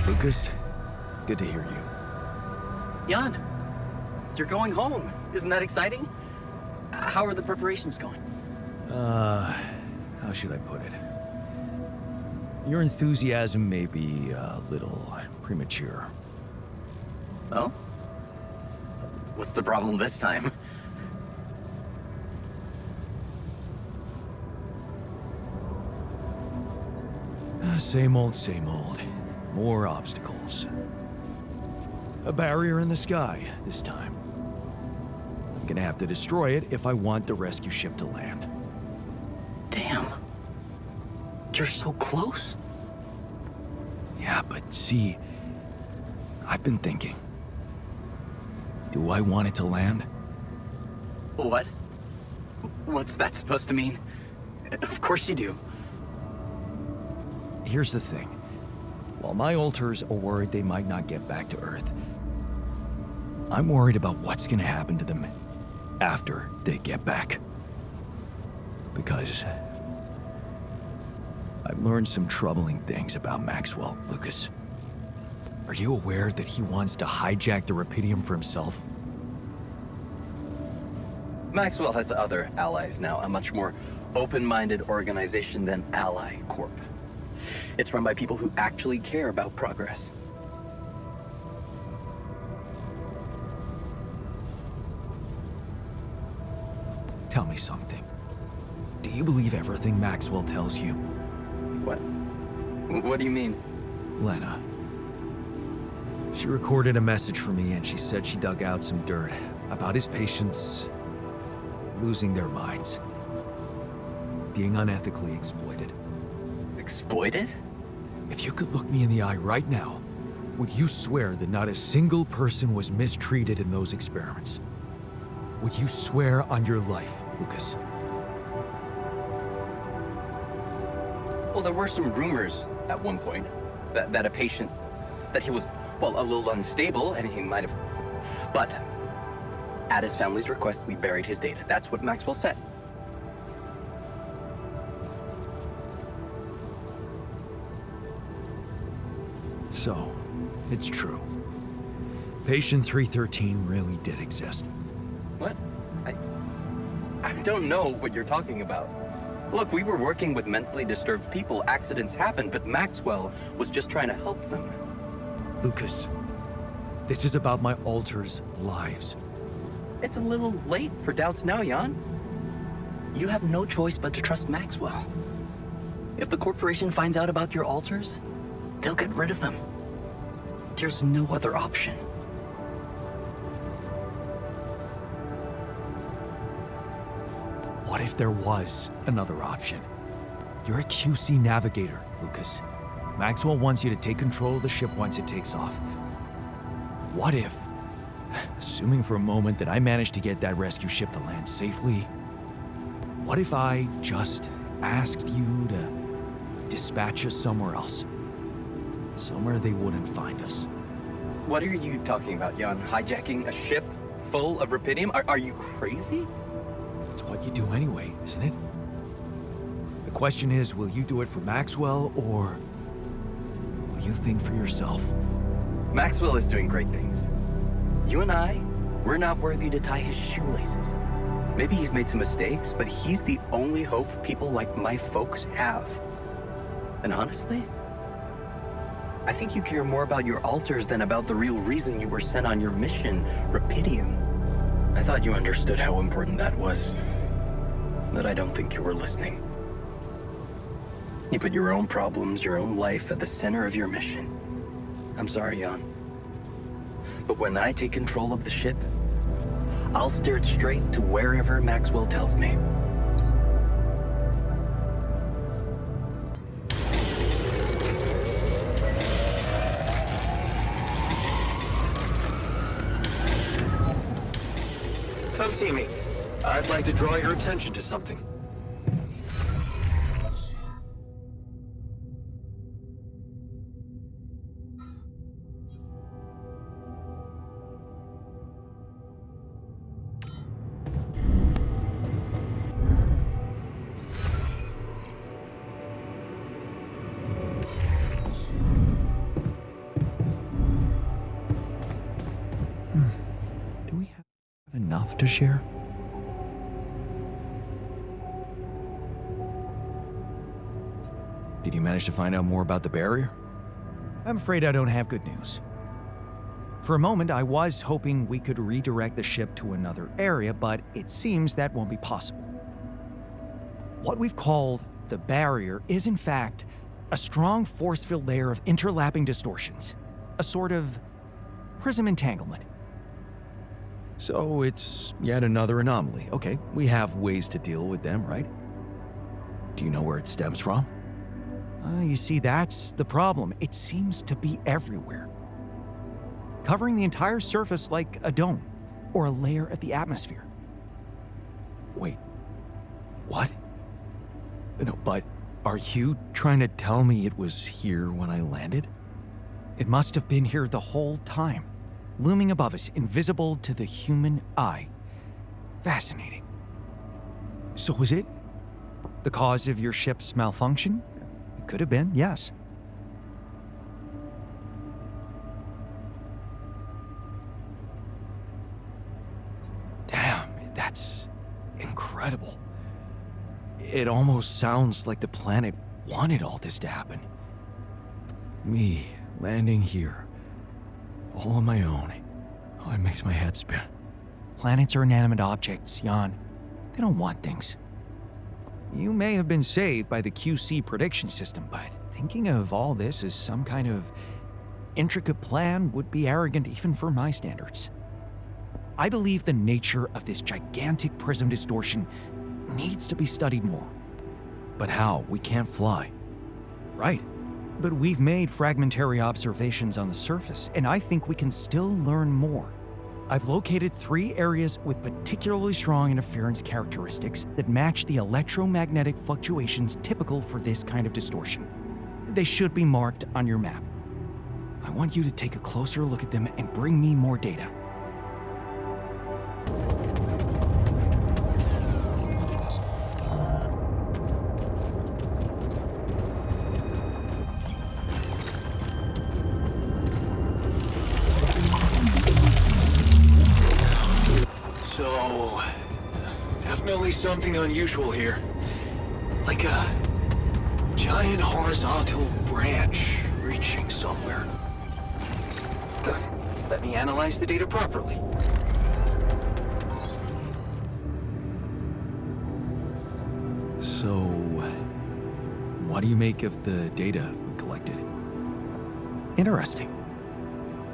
Lucas, good to hear you. Jan, you're going home. Isn't that exciting? How are the preparations going? How should I put it? Your enthusiasm may be a little premature. Oh? What's the problem this time? Same old, same old. More obstacles. A barrier in the sky this time. I'm gonna have to destroy it if I want the rescue ship to land. Damn. You're so close. Yeah, but see, I've been thinking. Do I want it to land? What? What's that supposed to mean? Of course you do. Here's the thing. While my alters are worried they might not get back to Earth, I'm worried about what's gonna happen to them after they get back. Because I've learned some troubling things about Maxwell, Lucas. Are you aware that he wants to hijack the Rapidium for himself? Maxwell has other allies now, a much more open-minded organization than Ally Corp. It's run by people who actually care about progress. Tell me something. Do you believe everything Maxwell tells you? What? What do you mean? Lena. She recorded a message for me and she said she dug out some dirt about his patients losing their minds, being unethically exploited. Exploited? If you could look me in the eye right now, would you swear that not a single person was mistreated in those experiments? Would you swear on your life, Lucas? Well, there were some rumors at one point that a patient, that he was, well, a little unstable and he might have, but at his family's request, we buried his data. That's what Maxwell said. So, it's true. Patient 313 really did exist. What? I don't know what you're talking about. Look, we were working with mentally disturbed people. Accidents happen, but Maxwell was just trying to help them. Lucas, this is about my alters' lives. It's a little late for doubts now, Jan. You have no choice but to trust Maxwell. If the corporation finds out about your alters, they'll get rid of them. There's no other option. What if there was another option? You're a QC navigator, Lucas. Maxwell wants you to take control of the ship once it takes off. What if, assuming for a moment that I managed to get that rescue ship to land safely, what if I just asked you to dispatch us somewhere else? Somewhere they wouldn't find us. What are you talking about, Jan? Hijacking a ship full of Rapidium? Are you crazy? It's what you do anyway, isn't it? The question is, will you do it for Maxwell, or will you think for yourself? Maxwell is doing great things. You and I, we're not worthy to tie his shoelaces. Maybe he's made some mistakes, but he's the only hope people like my folks have. And honestly, I think you care more about your alters than about the real reason you were sent on your mission, Rapidium. I thought you understood how important that was, but I don't think you were listening. You put your own problems, your own life at the center of your mission. I'm sorry, Jan. But when I take control of the ship, I'll steer it straight to wherever Maxwell tells me. Come see me. I'd like to draw your attention to something. Do we have enough to share? Did you manage to find out more about the barrier? I'm afraid I don't have good news. For a moment, I was hoping we could redirect the ship to another area, but it seems that won't be possible. What we've called the barrier is, in fact, a strong force-filled layer of interlapping distortions, a sort of prism entanglement. So it's yet another anomaly. Okay, we have ways to deal with them, right? Do you know where it stems from? You see, that's the problem. It seems to be everywhere, covering the entire surface like a dome or a layer of the atmosphere. Wait, what? No, but are you trying to tell me it was here when I landed? It must have been here the whole time, looming above us, invisible to the human eye. Fascinating. So was it the cause of your ship's malfunction? It could have been, yes. Damn, that's incredible. It almost sounds like the planet wanted all this to happen. Me landing here, all on my own. Oh, it makes my head spin. Planets are inanimate objects, Jan. They don't want things. You may have been saved by the QC prediction system, but thinking of all this as some kind of intricate plan would be arrogant even for my standards. I believe the nature of this gigantic prism distortion needs to be studied more. But how? We can't fly. Right. But we've made fragmentary observations on the surface, and I think we can still learn more. I've located 3 areas with particularly strong interference characteristics that match the electromagnetic fluctuations typical for this kind of distortion. They should be marked on your map. I want you to take a closer look at them and bring me more data. So, definitely something unusual here. Like a giant horizontal branch reaching somewhere. Good. Let me analyze the data properly. So, what do you make of the data we collected? Interesting.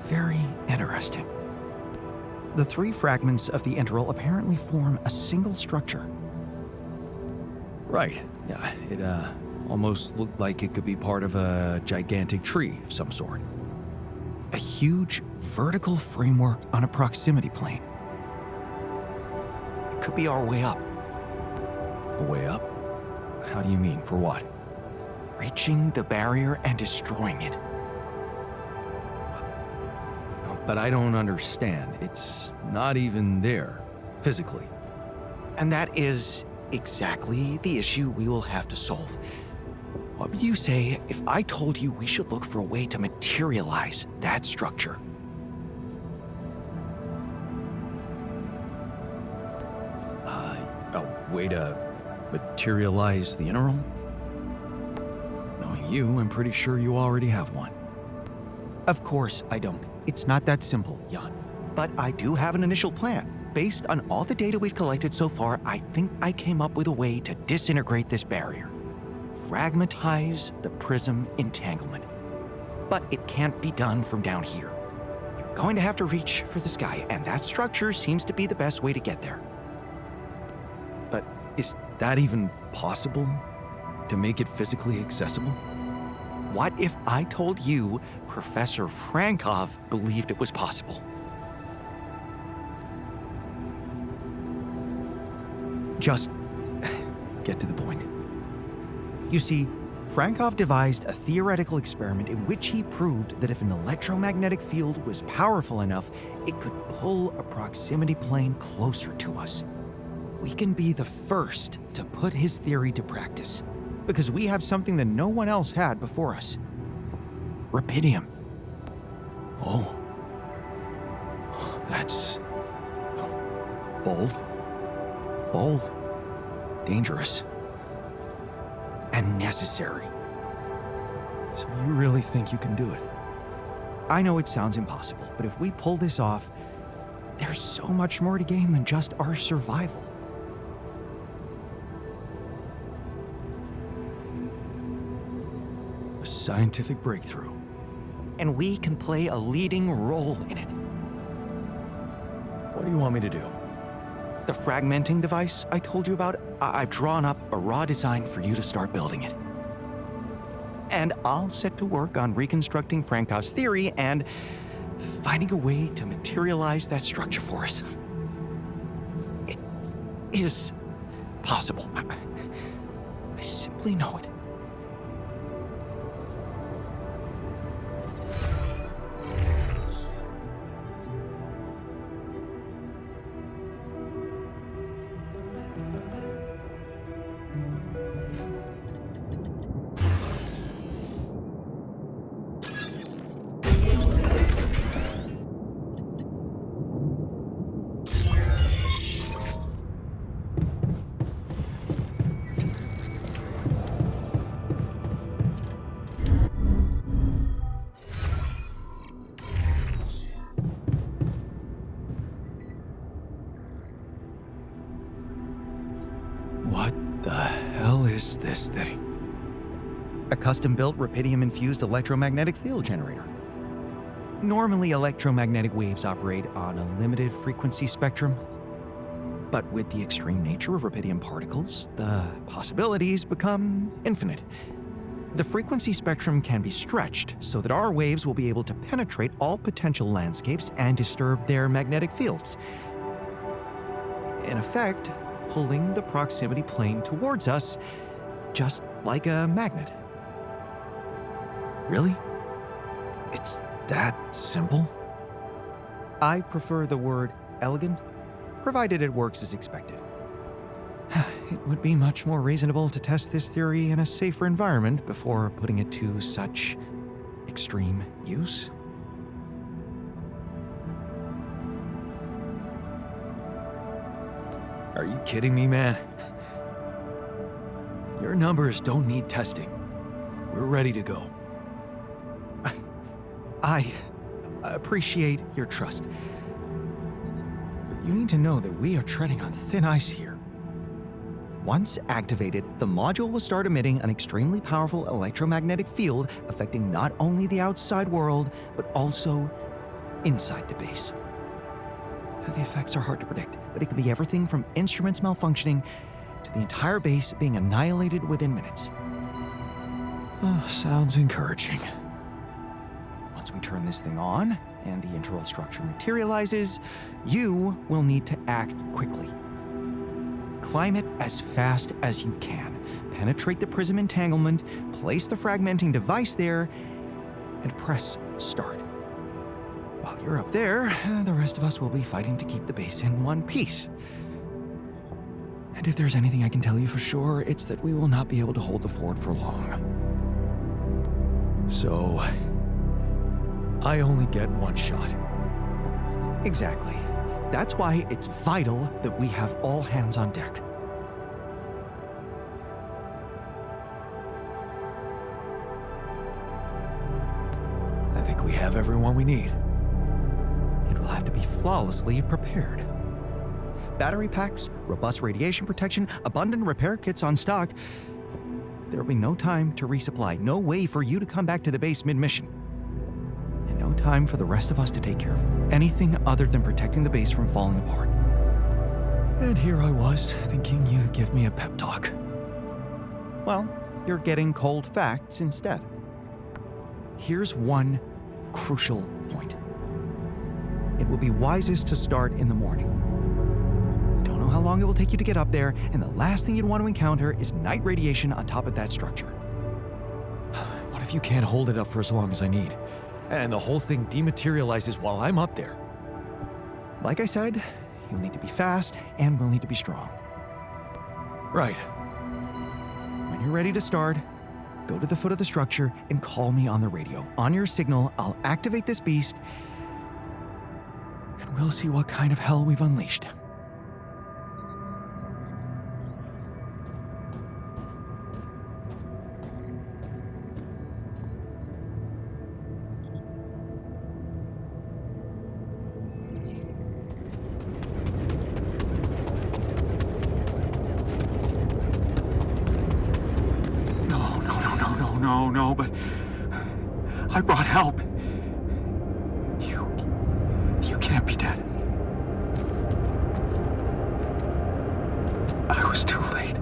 Very interesting. The 3 fragments of the interval apparently form a single structure. Right. Yeah, it almost looked like it could be part of a gigantic tree of some sort. A huge vertical framework on a proximity plane. It could be our way up. A way up? How do you mean? For what? Reaching the barrier and destroying it. But I don't understand. It's not even there, physically. And that is exactly the issue we will have to solve. What would you say if I told you we should look for a way to materialize that structure? A way to materialize the interim? Knowing you, I'm pretty sure you already have one. Of course I don't. It's not that simple, Jan. But I do have an initial plan. Based on all the data we've collected so far, I think I came up with a way to disintegrate this barrier. Fragmentize the prism entanglement. But it can't be done from down here. You're going to have to reach for the sky, and that structure seems to be the best way to get there. But is that even possible? To make it physically accessible? What if I told you Professor Frankov believed it was possible? just get to the point. You see, Frankov devised a theoretical experiment in which he proved that if an electromagnetic field was powerful enough, it could pull a proximity plane closer to us. We can be the first to put his theory to practice, because we have something that no one else had before us. Rubidium. Oh. That's bold. Bold, dangerous, and necessary. So you really think you can do it? I know it sounds impossible, but if we pull this off, there's so much more to gain than just our survival. A scientific breakthrough. And we can play a leading role in it. What do you want me to do? The fragmenting device I told you about, I've drawn up a raw design for you to start building it. And I'll set to work on reconstructing Frankov's theory and finding a way to materialize that structure for us. It is possible. I simply know it. What the hell is this thing? A custom-built rubidium-infused electromagnetic field generator. Normally, electromagnetic waves operate on a limited frequency spectrum. But with the extreme nature of rubidium particles, the possibilities become infinite. The frequency spectrum can be stretched so that our waves will be able to penetrate all potential landscapes and disturb their magnetic fields. In effect, pulling the proximity plane towards us, just like a magnet. Really? It's that simple? I prefer the word elegant, provided it works as expected. It would be much more reasonable to test this theory in a safer environment before putting it to such extreme use. Are you kidding me, man? Your numbers don't need testing. We're ready to go. I appreciate your trust. But you need to know that we are treading on thin ice here. Once activated, the module will start emitting an extremely powerful electromagnetic field affecting not only the outside world, but also inside the base. The effects are hard to predict, but it can be everything from instruments malfunctioning to the entire base being annihilated within minutes. Oh, sounds encouraging. Once we turn this thing on and the internal structure materializes, you will need to act quickly. Climb it as fast as you can, penetrate the prism entanglement, place the fragmenting device there, and press start. While you're up there, the rest of us will be fighting to keep the base in one piece. And if there's anything I can tell you for sure, it's that we will not be able to hold the fort for long. So, I only get one shot. Exactly. That's why it's vital that we have all hands on deck. I think we have everyone we need. It will have to be flawlessly prepared. Battery packs, robust radiation protection, abundant repair kits on stock. There will be no time to resupply, no way for you to come back to the base mid-mission. And no time for the rest of us to take care of anything other than protecting the base from falling apart. And here I was, thinking you'd give me a pep talk. Well, you're getting cold facts instead. Here's one crucial point. It will be wisest to start in the morning. We don't know how long it will take you to get up there, and the last thing you'd want to encounter is night radiation on top of that structure. What if you can't hold it up for as long as I need, and the whole thing dematerializes while I'm up there? Like I said, you'll need to be fast, and we'll need to be strong. Right. When you're ready to start, go to the foot of the structure and call me on the radio. On your signal, I'll activate this beast, and we'll see what kind of hell we've unleashed. No, but I brought help. You can't be dead. I was too late.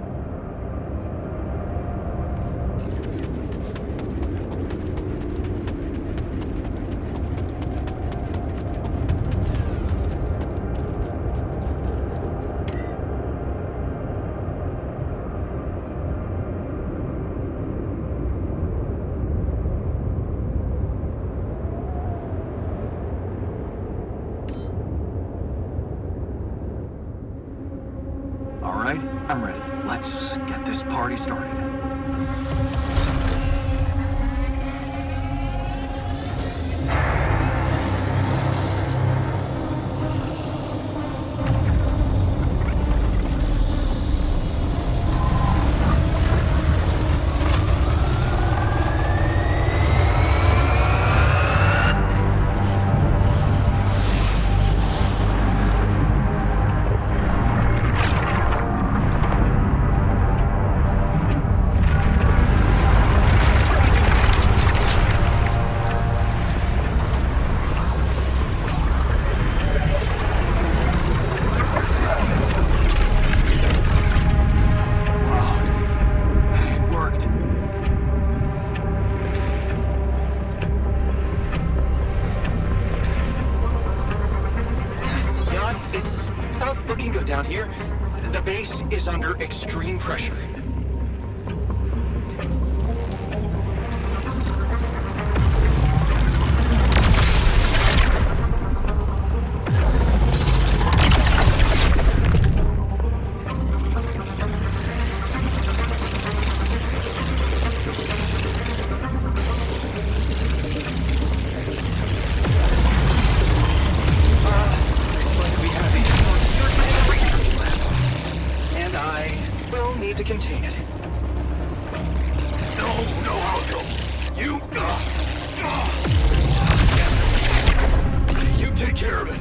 All right, I'm ready. Let's get this party started. Looking good down here. The base is under extreme pressure. To contain it. No, Alco. You take care of it.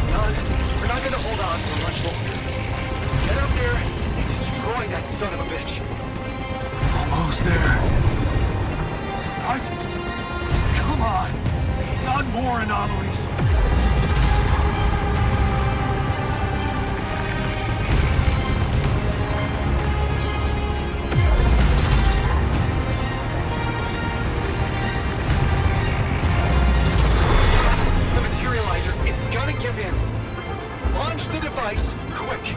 Jan, we're not gonna hold on for much longer. Get up there and destroy that son of a bitch. Almost there. What? Come on. Not more anomalies. Give in. Launch the device, quick.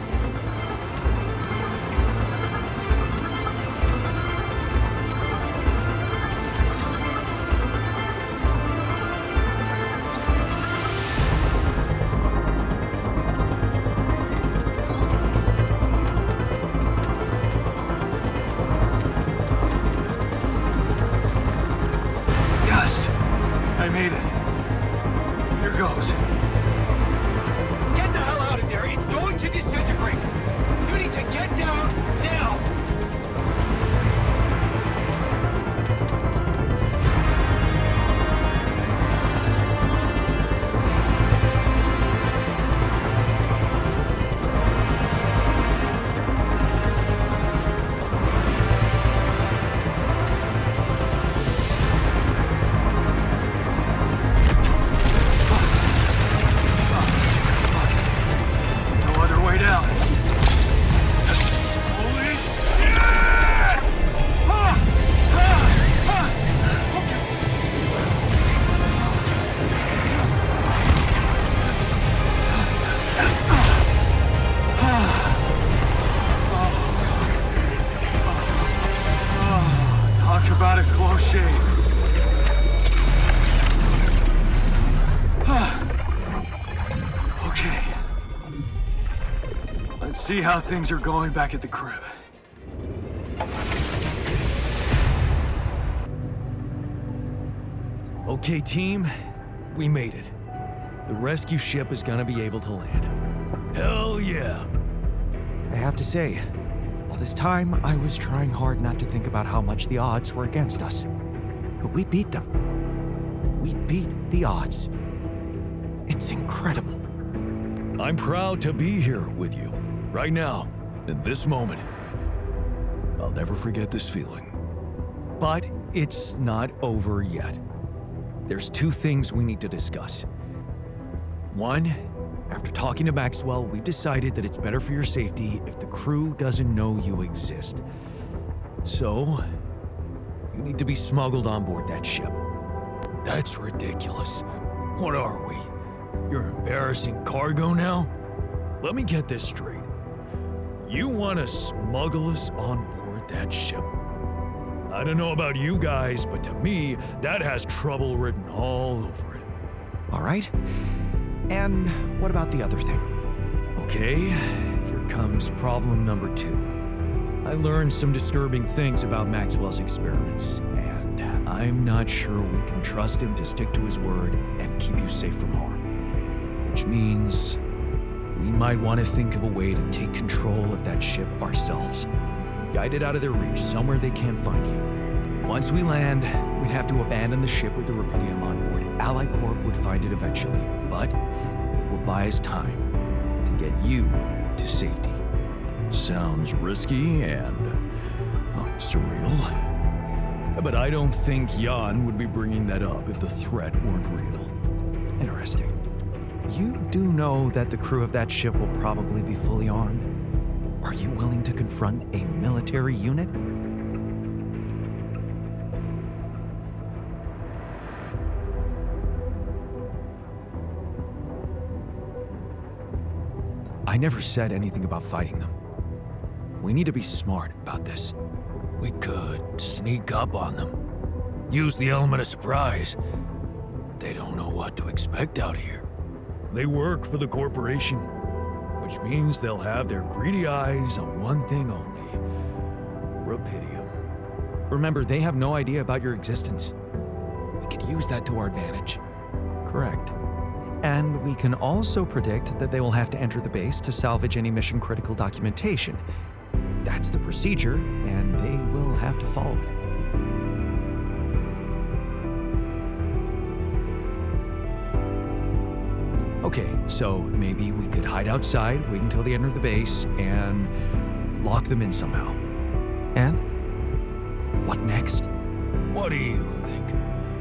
shape. Okay. Let's see how things are going back at the crib. Okay, team. We made it. The rescue ship is gonna be able to land. Hell yeah! I have to say, all this time I was trying hard not to think about how much the odds were against us. But we beat them. We beat the odds. It's incredible. I'm proud to be here with you, right now, in this moment. I'll never forget this feeling. But it's not over yet. There's two things we need to discuss. One, after talking to Maxwell, we decided that it's better for your safety if the crew doesn't know you exist. So, you need to be smuggled on board that ship. That's ridiculous. What are we? You're embarrassing cargo now? Let me get this straight. You want to smuggle us on board that ship? I don't know about you guys, but to me, that has trouble written all over it. All right? And what about the other thing? Okay, here comes problem number 2. I learned some disturbing things about Maxwell's experiments, and I'm not sure we can trust him to stick to his word and keep you safe from harm. Which means we might want to think of a way to take control of that ship ourselves. Guide it out of their reach, somewhere they can't find you. Once we land, we'd have to abandon the ship with the Rubidium on board. Ally Corp would find it eventually, but it will buy us time to get you to safety. Sounds risky and surreal. But I don't think Jan would be bringing that up if the threat weren't real. Interesting. You do know that the crew of that ship will probably be fully armed. Are you willing to confront a military unit? I never said anything about fighting them. We need to be smart about this. We could sneak up on them. Use the element of surprise. They don't know what to expect out here. They work for the corporation, which means they'll have their greedy eyes on one thing only. Rubidium. Remember, they have no idea about your existence. We could use that to our advantage. Correct. And we can also predict that they will have to enter the base to salvage any mission-critical documentation. That's the procedure, and they will have to follow it. Okay, so maybe we could hide outside, wait until they enter the base, and lock them in somehow. And? What next? What do you think?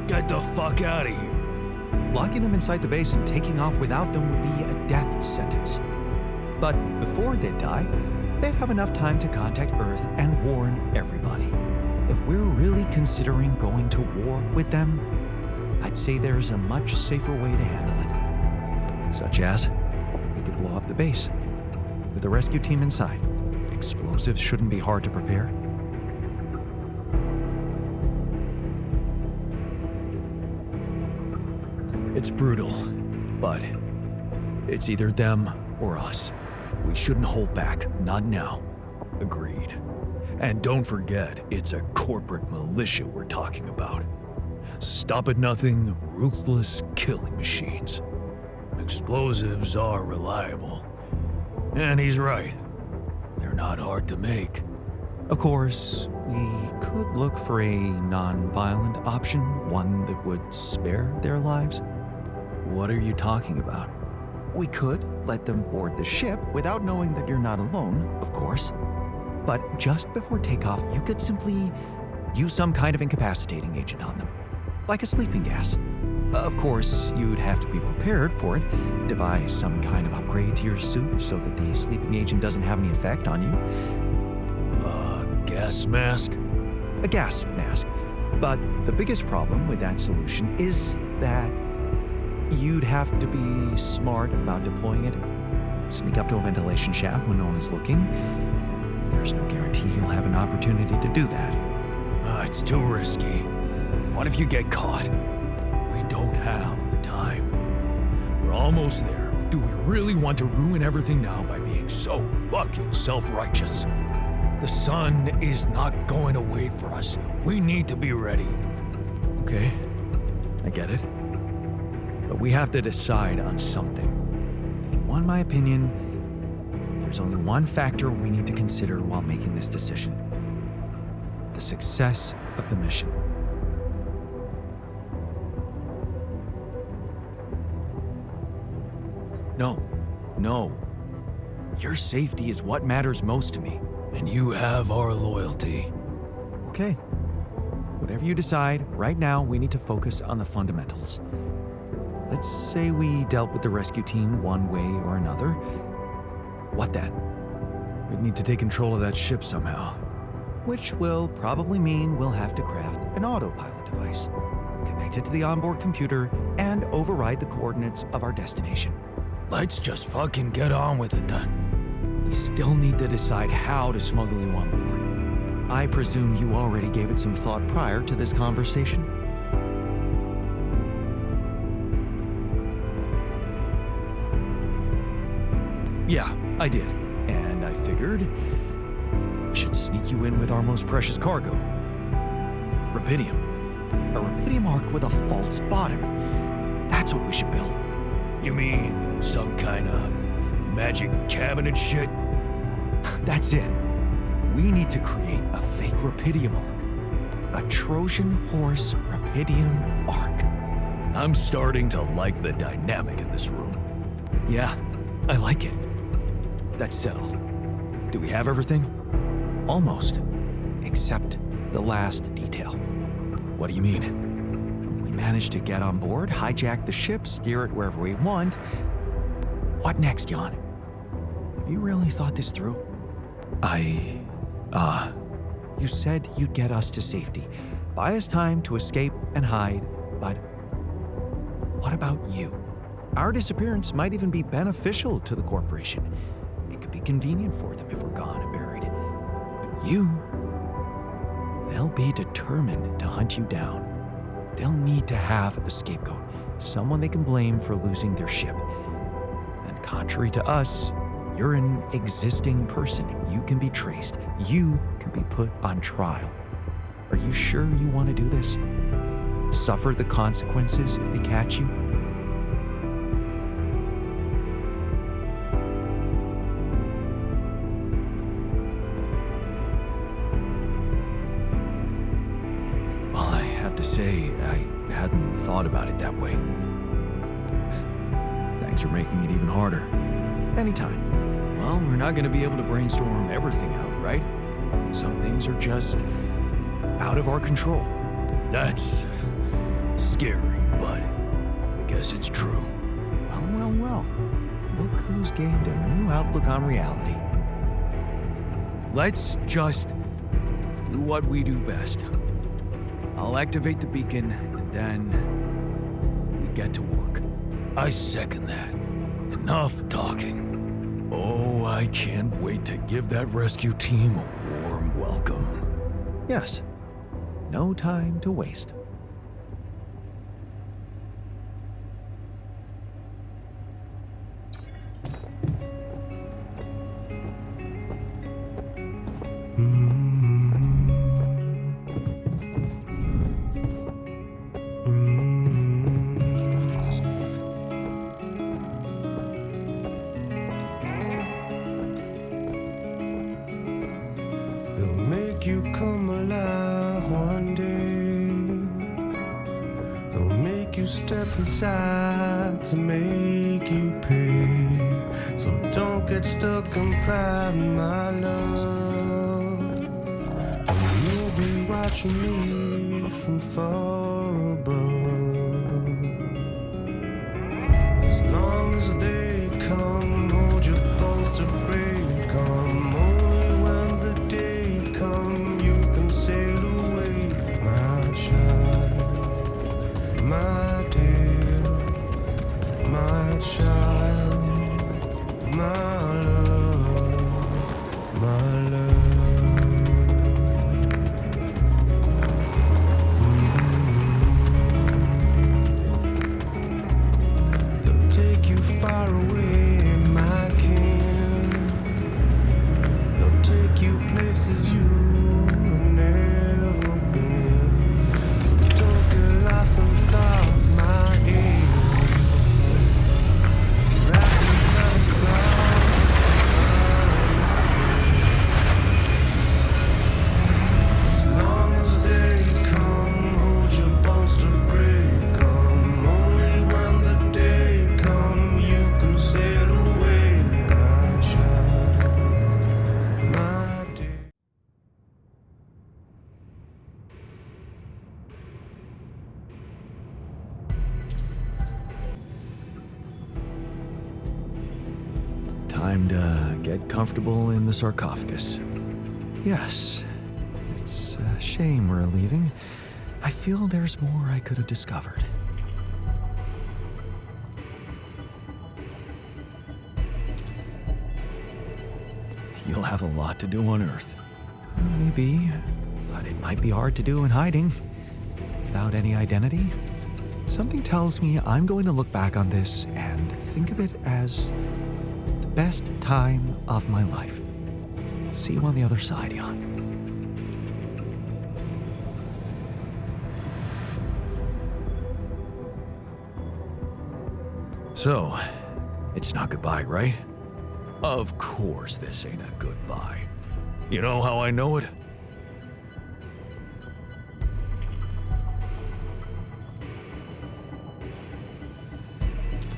Get the fuck out of here. Locking them inside the base and taking off without them would be a death sentence. But before they die, they'd have enough time to contact Earth and warn everybody. If we're really considering going to war with them, I'd say there's a much safer way to handle it. Such as, we could blow up the base with the rescue team inside. Explosives shouldn't be hard to prepare. It's brutal, but it's either them or us. We shouldn't hold back, not now. Agreed. And don't forget, it's a corporate militia we're talking about. Stop at nothing, ruthless killing machines. Explosives are reliable. And he's right. They're not hard to make. Of course, we could look for a non-violent option, one that would spare their lives. What are you talking about? We could let them board the ship without knowing that you're not alone, of course. But just before takeoff, you could simply use some kind of incapacitating agent on them, like a sleeping gas. Of course, you'd have to be prepared for it, devise some kind of upgrade to your suit so that the sleeping agent doesn't have any effect on you. Gas mask? A gas mask. But the biggest problem with that solution is that you'd have to be smart about deploying it. Sneak up to a ventilation shaft when no one is looking. There's no guarantee you'll have an opportunity to do that. It's too risky. What if you get caught? We don't have the time. We're almost there. Do we really want to ruin everything now by being so fucking self-righteous? The sun is not going to wait for us. We need to be ready. Okay, I get it. But we have to decide on something. If you want my opinion, there's only one factor we need to consider while making this decision: the success of the mission. No. Your safety is what matters most to me. And you have our loyalty. Okay. Whatever you decide, right now we need to focus on the fundamentals. Let's say we dealt with the rescue team one way or another. What then? We'd need to take control of that ship somehow. Which will probably mean we'll have to craft an autopilot device, connect it to the onboard computer, and override the coordinates of our destination. Let's just fucking get on with it then. We still need to decide how to smuggle you on board. I presume you already gave it some thought prior to this conversation? Yeah, I did. And I figured we should sneak you in with our most precious cargo. Rubidium. A rubidium arc with a false bottom. That's what we should build. You mean some kind of magic cabinet shit? That's it. We need to create a fake rubidium arc. A Trojan horse rubidium arc. I'm starting to like the dynamic in this room. Yeah, I like it. That's settled. Do we have everything? Almost. Except the last detail. What do you mean? We managed to get on board, hijack the ship, steer it wherever we want. What next, Jan? Have you really thought this through? You said you'd get us to safety, buy us time to escape and hide, but what about you? Our disappearance might even be beneficial to the corporation. It could be convenient for them if we're gone and buried. But you, they'll be determined to hunt you down. They'll need to have a scapegoat, someone they can blame for losing their ship. And contrary to us, you're an existing person. You can be traced. You can be put on trial. Are you sure you want to do this? Suffer the consequences if they catch you? Well, I have to say, I hadn't thought about it that way. Thanks for making it even harder. Anytime. Well, we're not going to be able to brainstorm everything out, right? Some things are just out of our control. That's scary, but I guess it's true. Well. Look who's gained a new outlook on reality. Let's just do what we do best. I'll activate the beacon, and then we get to work. I second that. Enough talking. Oh, I can't wait to give that rescue team a warm welcome. Yes. No time to waste. They'll make you come alive one day. They'll make you step aside to make you pay. So don't get stuck in pride, my love. And you'll be watching me from far above. As long as they come, hold your bones to break on. Only when the day comes, you can sail away, my child, my dear, my child, my love, my love. And, get comfortable in the sarcophagus. Yes, it's a shame we're leaving. I feel there's more I could have discovered. You'll have a lot to do on Earth. Maybe, but it might be hard to do in hiding. Without any identity. Something tells me I'm going to look back on this and think of it as the best time of my life. See you on the other side, Jan. So, it's not goodbye, right? Of course this ain't a goodbye. You know how I know it?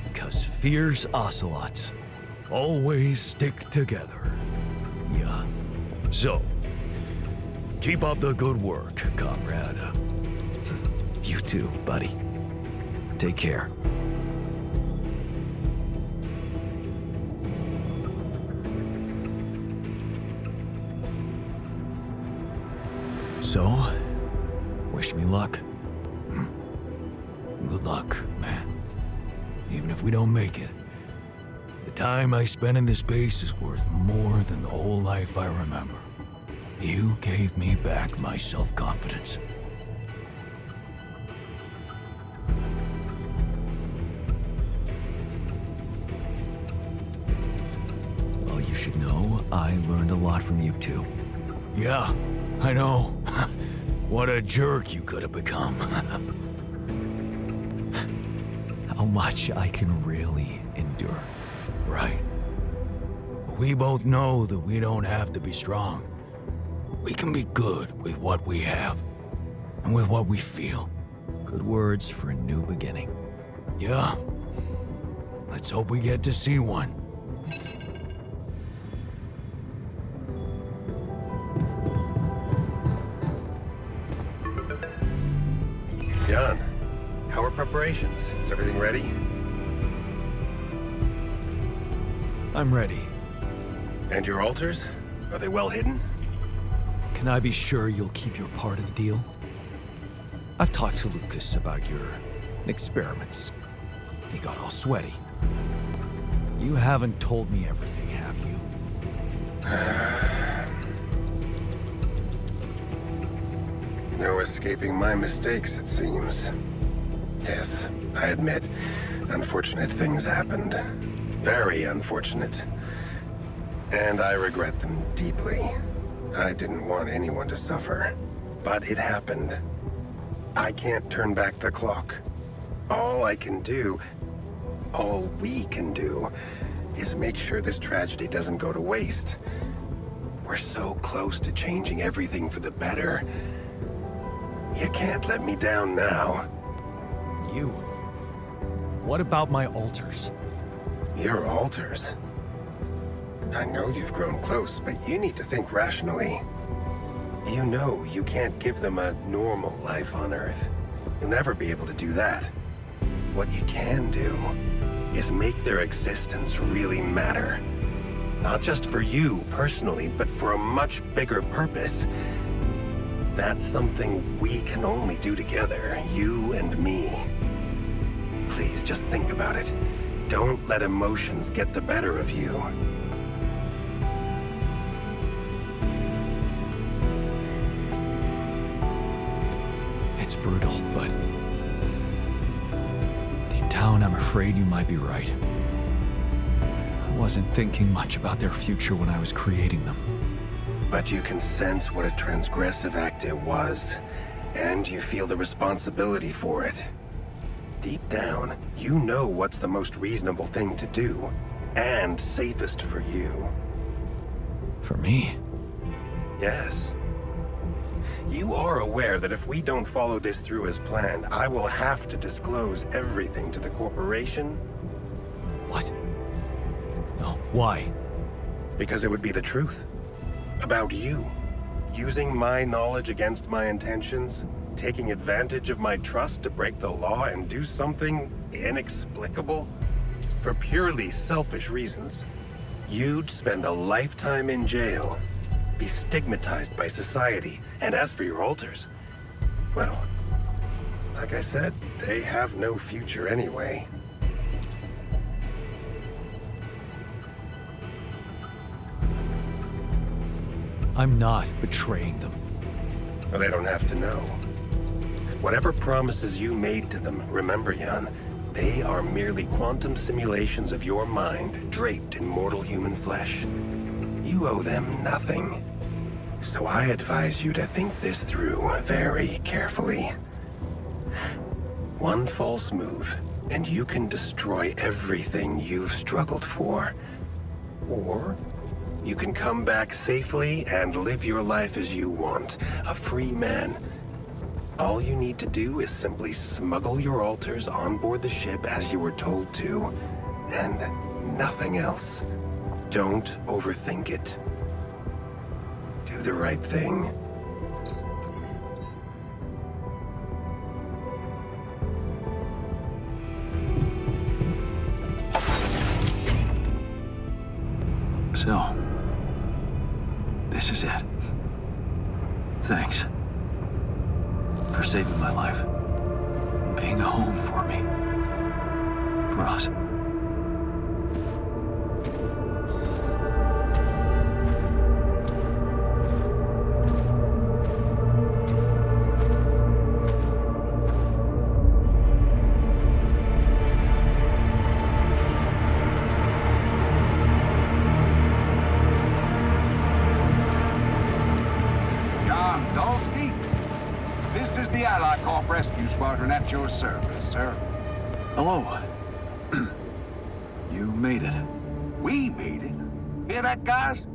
Because fierce ocelots always stick together. Yeah. So, keep up the good work, comrade. You too, buddy. Take care. So, wish me luck. Good luck, man. Even if we don't make it, the time I spent in this base is worth more than the whole life I remember. You gave me back my self-confidence. Well, you should know I learned a lot from you too. Yeah, I know. What a jerk you could have become. How much I can really endure, right? We both know that we don't have to be strong. We can be good with what we have and with what we feel. Good words for a new beginning. Yeah. Let's hope we get to see one. Jan, how are preparations? Is everything ready? I'm ready. And your altars? Are they well hidden? Can I be sure you'll keep your part of the deal? I've talked to Lucas about your experiments. He got all sweaty. You haven't told me everything, have you? No escaping my mistakes, it seems. Yes, I admit, unfortunate things happened. Very unfortunate. And I regret them deeply. I didn't want anyone to suffer. But it happened. I can't turn back the clock. All I can do, all we can do, is make sure this tragedy doesn't go to waste. We're so close to changing everything for the better. You can't let me down now. You? What about my altars? Your altars? I know you've grown close, but you need to think rationally. You know you can't give them a normal life on Earth. You'll never be able to do that. What you can do is make their existence really matter. Not just for you personally, but for a much bigger purpose. That's something we can only do together, you and me. Please, just think about it. Don't let emotions get the better of you. It's brutal, but deep down, I'm afraid you might be right. I wasn't thinking much about their future when I was creating them. But you can sense what a transgressive act it was, and you feel the responsibility for it. Deep down, you know what's the most reasonable thing to do, and safest for you. For me? Yes. You are aware that if we don't follow this through as planned, I will have to disclose everything to the corporation? What? No, why? Because it would be the truth. About you. Using my knowledge against my intentions, taking advantage of my trust to break the law and do something inexplicable? For purely selfish reasons. You'd spend a lifetime in jail, be stigmatized by society, and as for your alters, well, like I said, they have no future anyway. I'm not betraying them. Well, they don't have to know. Whatever promises you made to them, remember, Jan, they are merely quantum simulations of your mind, draped in mortal human flesh. You owe them nothing. So I advise you to think this through very carefully. One false move, and you can destroy everything you've struggled for. Or you can come back safely and live your life as you want, a free man. All you need to do is simply smuggle your altars on board the ship as you were told to, and nothing else. Don't overthink it. Do the right thing. So, this is it. Thanks for saving my life, being a home for me, for us. Rescue Squadron at your service, sir. Hello. You made it. We made it? Hear that, guys?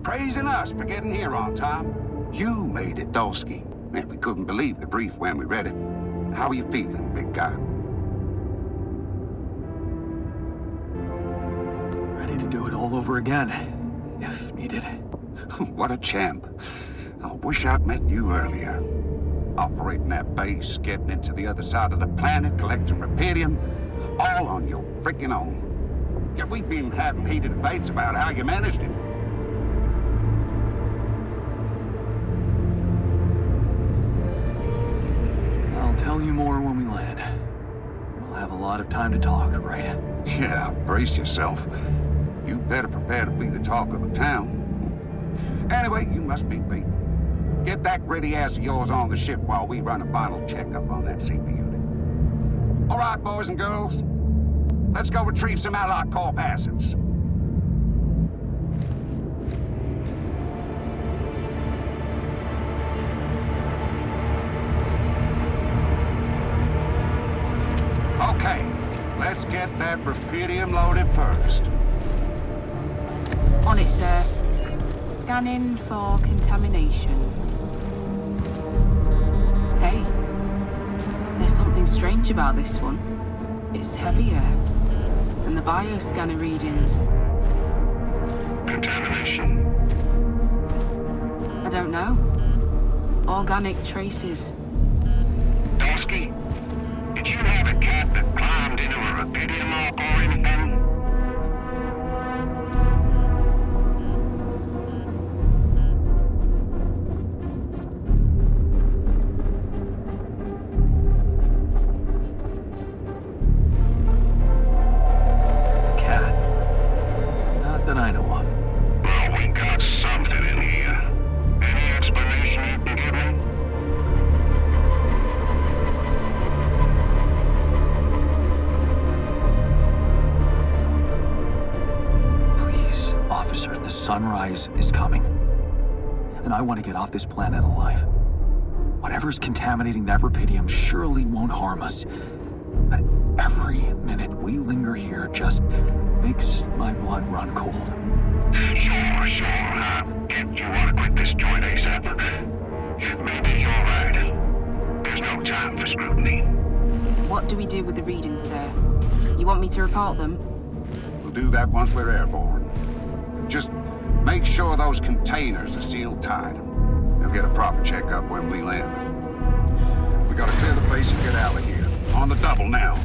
Praising us for getting here on time. You made it, Dulski. Man, we couldn't believe the brief when we read it. How are you feeling, big guy? Ready to do it all over again, if needed. What a champ. I wish I'd met you earlier. Operating that base, getting into the other side of the planet, collecting rubidium, all on your freaking own. Yet we've been having heated debates about how you managed it. I'll tell you more when we land. We'll have a lot of time to talk, right? Yeah, brace yourself. You better prepare to be the talk of the town. Anyway, you must be beaten. Get that ready ass of yours on the ship while we run a final checkup on that CP unit. All right, boys and girls. Let's go retrieve some Allied Corp assets. Okay, let's get that rubidium loaded first. On it, sir. Scanning for contamination. Hey, there's something strange about this one. It's heavier than the bioscanner readings. Contamination? I don't know. Organic traces. Dulski, did you have a cat that climbed into a rubidium lock or anything? Sunrise is coming. And I want to get off this planet alive. Whatever's contaminating that rubidium surely won't harm us. But every minute we linger here just makes my blood run cold. Sure. I get you want to quit this joint ASAP. Maybe you're right. There's no time for scrutiny. What do we do with the readings, sir? You want me to report them? We'll do that once we're airborne. Just make sure those containers are sealed tight. We'll get a proper checkup when we land. We gotta clear the base and get out of here. On the double now.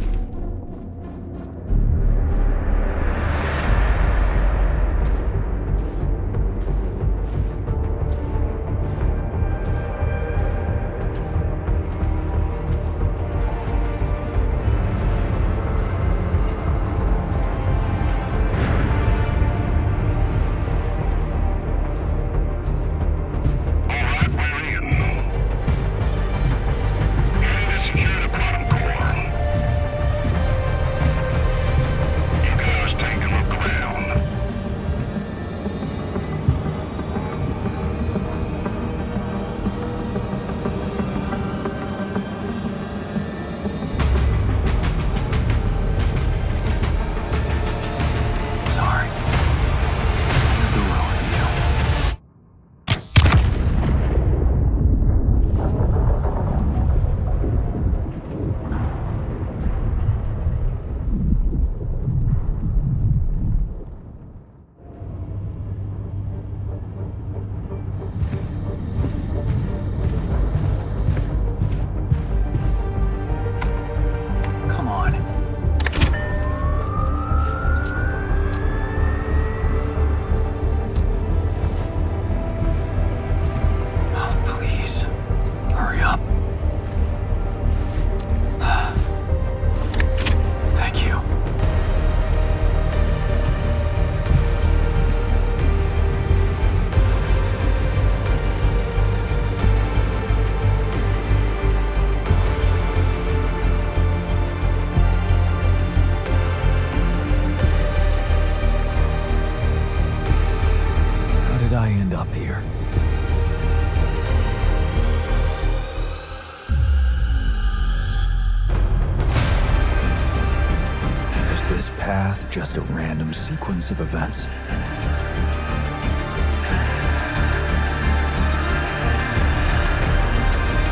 just a random sequence of events.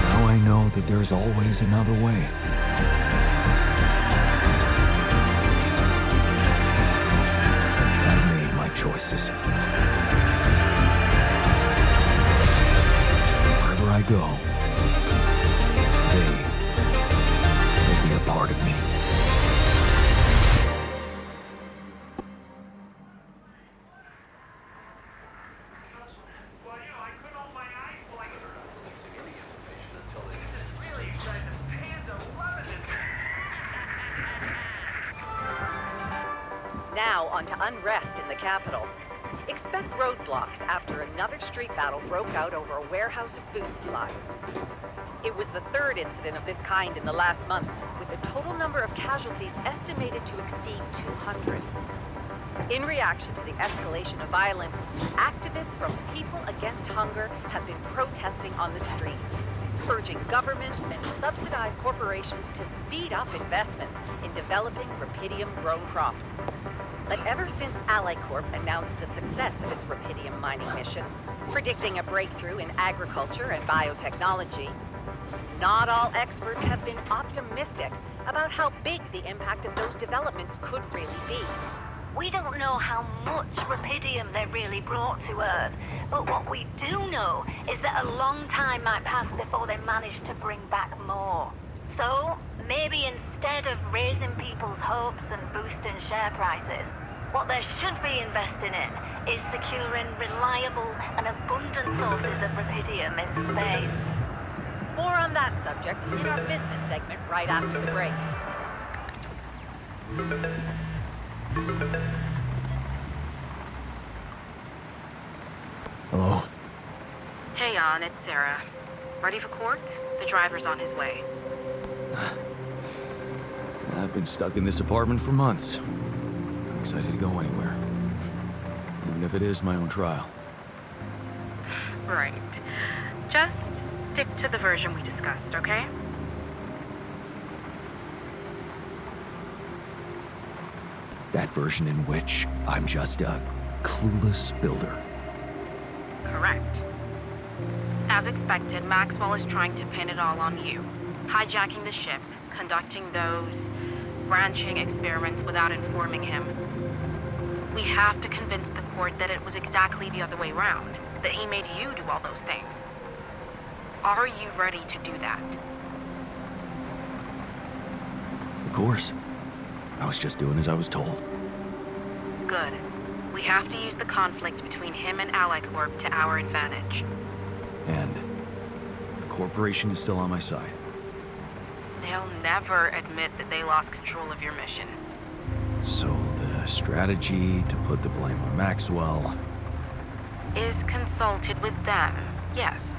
Now I know that there's always another way. I've made my choices. Wherever I go, they will be a part of me. Now on to unrest in the capital. Expect roadblocks after another street battle broke out over a warehouse of food supplies. It was the third incident of this kind in the last month, with the total number of casualties estimated to exceed 200. In reaction to the escalation of violence, activists from People Against Hunger have been protesting on the streets, urging governments and subsidized corporations to speed up investments in developing rubidium-grown crops. But ever since Ally Corp announced the success of its rubidium mining mission, predicting a breakthrough in agriculture and biotechnology, not all experts have been optimistic about how big the impact of those developments could really be. We don't know how much rubidium they really brought to Earth, but what we do know is that a long time might pass before they manage to bring back more. So, maybe instead of raising people's hopes and boosting share prices, what they should be investing in is securing reliable and abundant sources of rubidium in space. More on that subject in our business segment right after the break. Hello? Hey, Jan, it's Sarah. Ready for court? The driver's on his way. I've been stuck in this apartment for months. I'm excited to go anywhere. Even if it is my own trial. Right. Just stick to the version we discussed, okay? That version in which I'm just a clueless builder. Correct. As expected, Maxwell is trying to pin it all on you. Hijacking the ship, conducting those branching experiments without informing him. We have to convince the court that it was exactly the other way around, that he made you do all those things. Are you ready to do that? Of course. I was just doing as I was told. Good. We have to use the conflict between him and Ally Corp to our advantage. And the corporation is still on my side. They'll never admit that they lost control of your mission. So the strategy to put the blame on Maxwell is consulted with them, yes.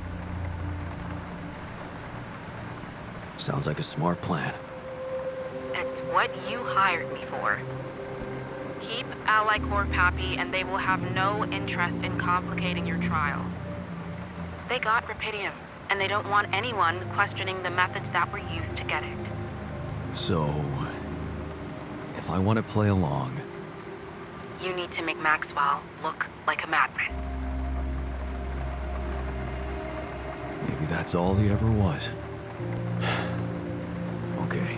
Sounds like a smart plan. It's what you hired me for. Keep Ally Corp happy and they will have no interest in complicating your trial. They got rubidium, and they don't want anyone questioning the methods that were used to get it. So, if I want to play along... You need to make Maxwell look like a madman. Maybe that's all he ever was. Okay.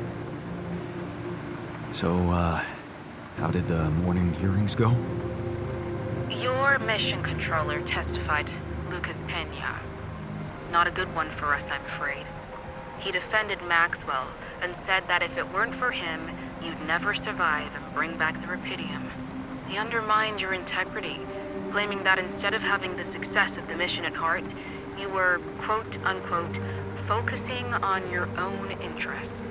So, how did the morning hearings go? Your mission controller testified, Lucas Pena. Not a good one for us, I'm afraid. He defended Maxwell and said that if it weren't for him, you'd never survive and bring back the rubidium. He undermined your integrity, claiming that instead of having the success of the mission at heart, you were, quote-unquote, focusing on your own interests.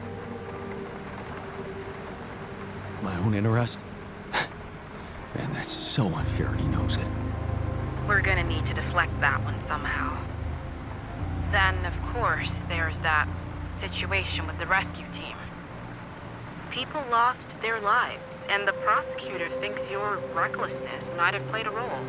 My own interest? Man, that's so unfair and he knows it. We're gonna need to deflect that one somehow. Then, of course, there's that situation with the rescue team. People lost their lives, and the prosecutor thinks your recklessness might have played a role.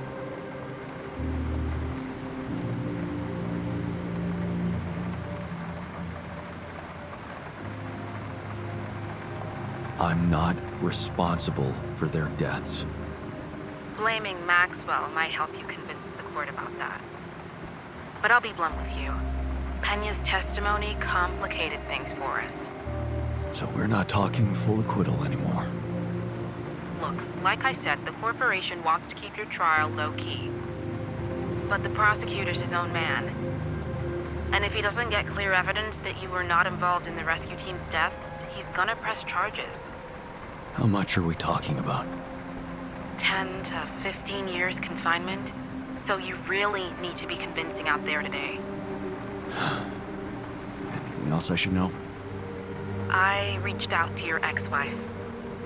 I'm not responsible for their deaths. Blaming Maxwell might help you convince the court about that. But I'll be blunt with you. Pena's testimony complicated things for us. So we're not talking full acquittal anymore. Look, like I said, the corporation wants to keep your trial low-key. But the prosecutor's his own man. And if he doesn't get clear evidence that you were not involved in the rescue team's deaths, he's gonna press charges. How much are we talking about? 10 to 15 years confinement. So you really need to be convincing out there today. Anything else I should know? I reached out to your ex-wife.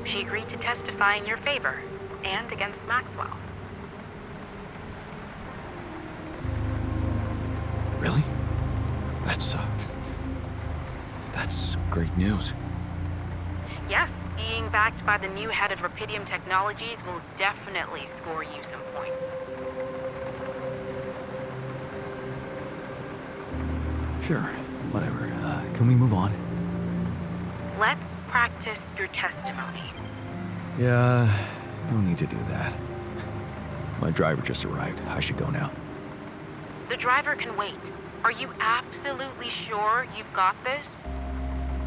She agreed to testify in your favor and against Maxwell. Really? That's great news. Yes, being backed by the new head of Rapidium Technologies will definitely score you some points. Sure, whatever. Can we move on? Let's practice your testimony. Yeah, no need to do that. My driver just arrived. I should go now. The driver can wait. Are you absolutely sure you've got this?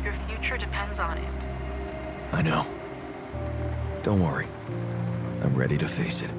Your future depends on it. I know. Don't worry. I'm ready to face it.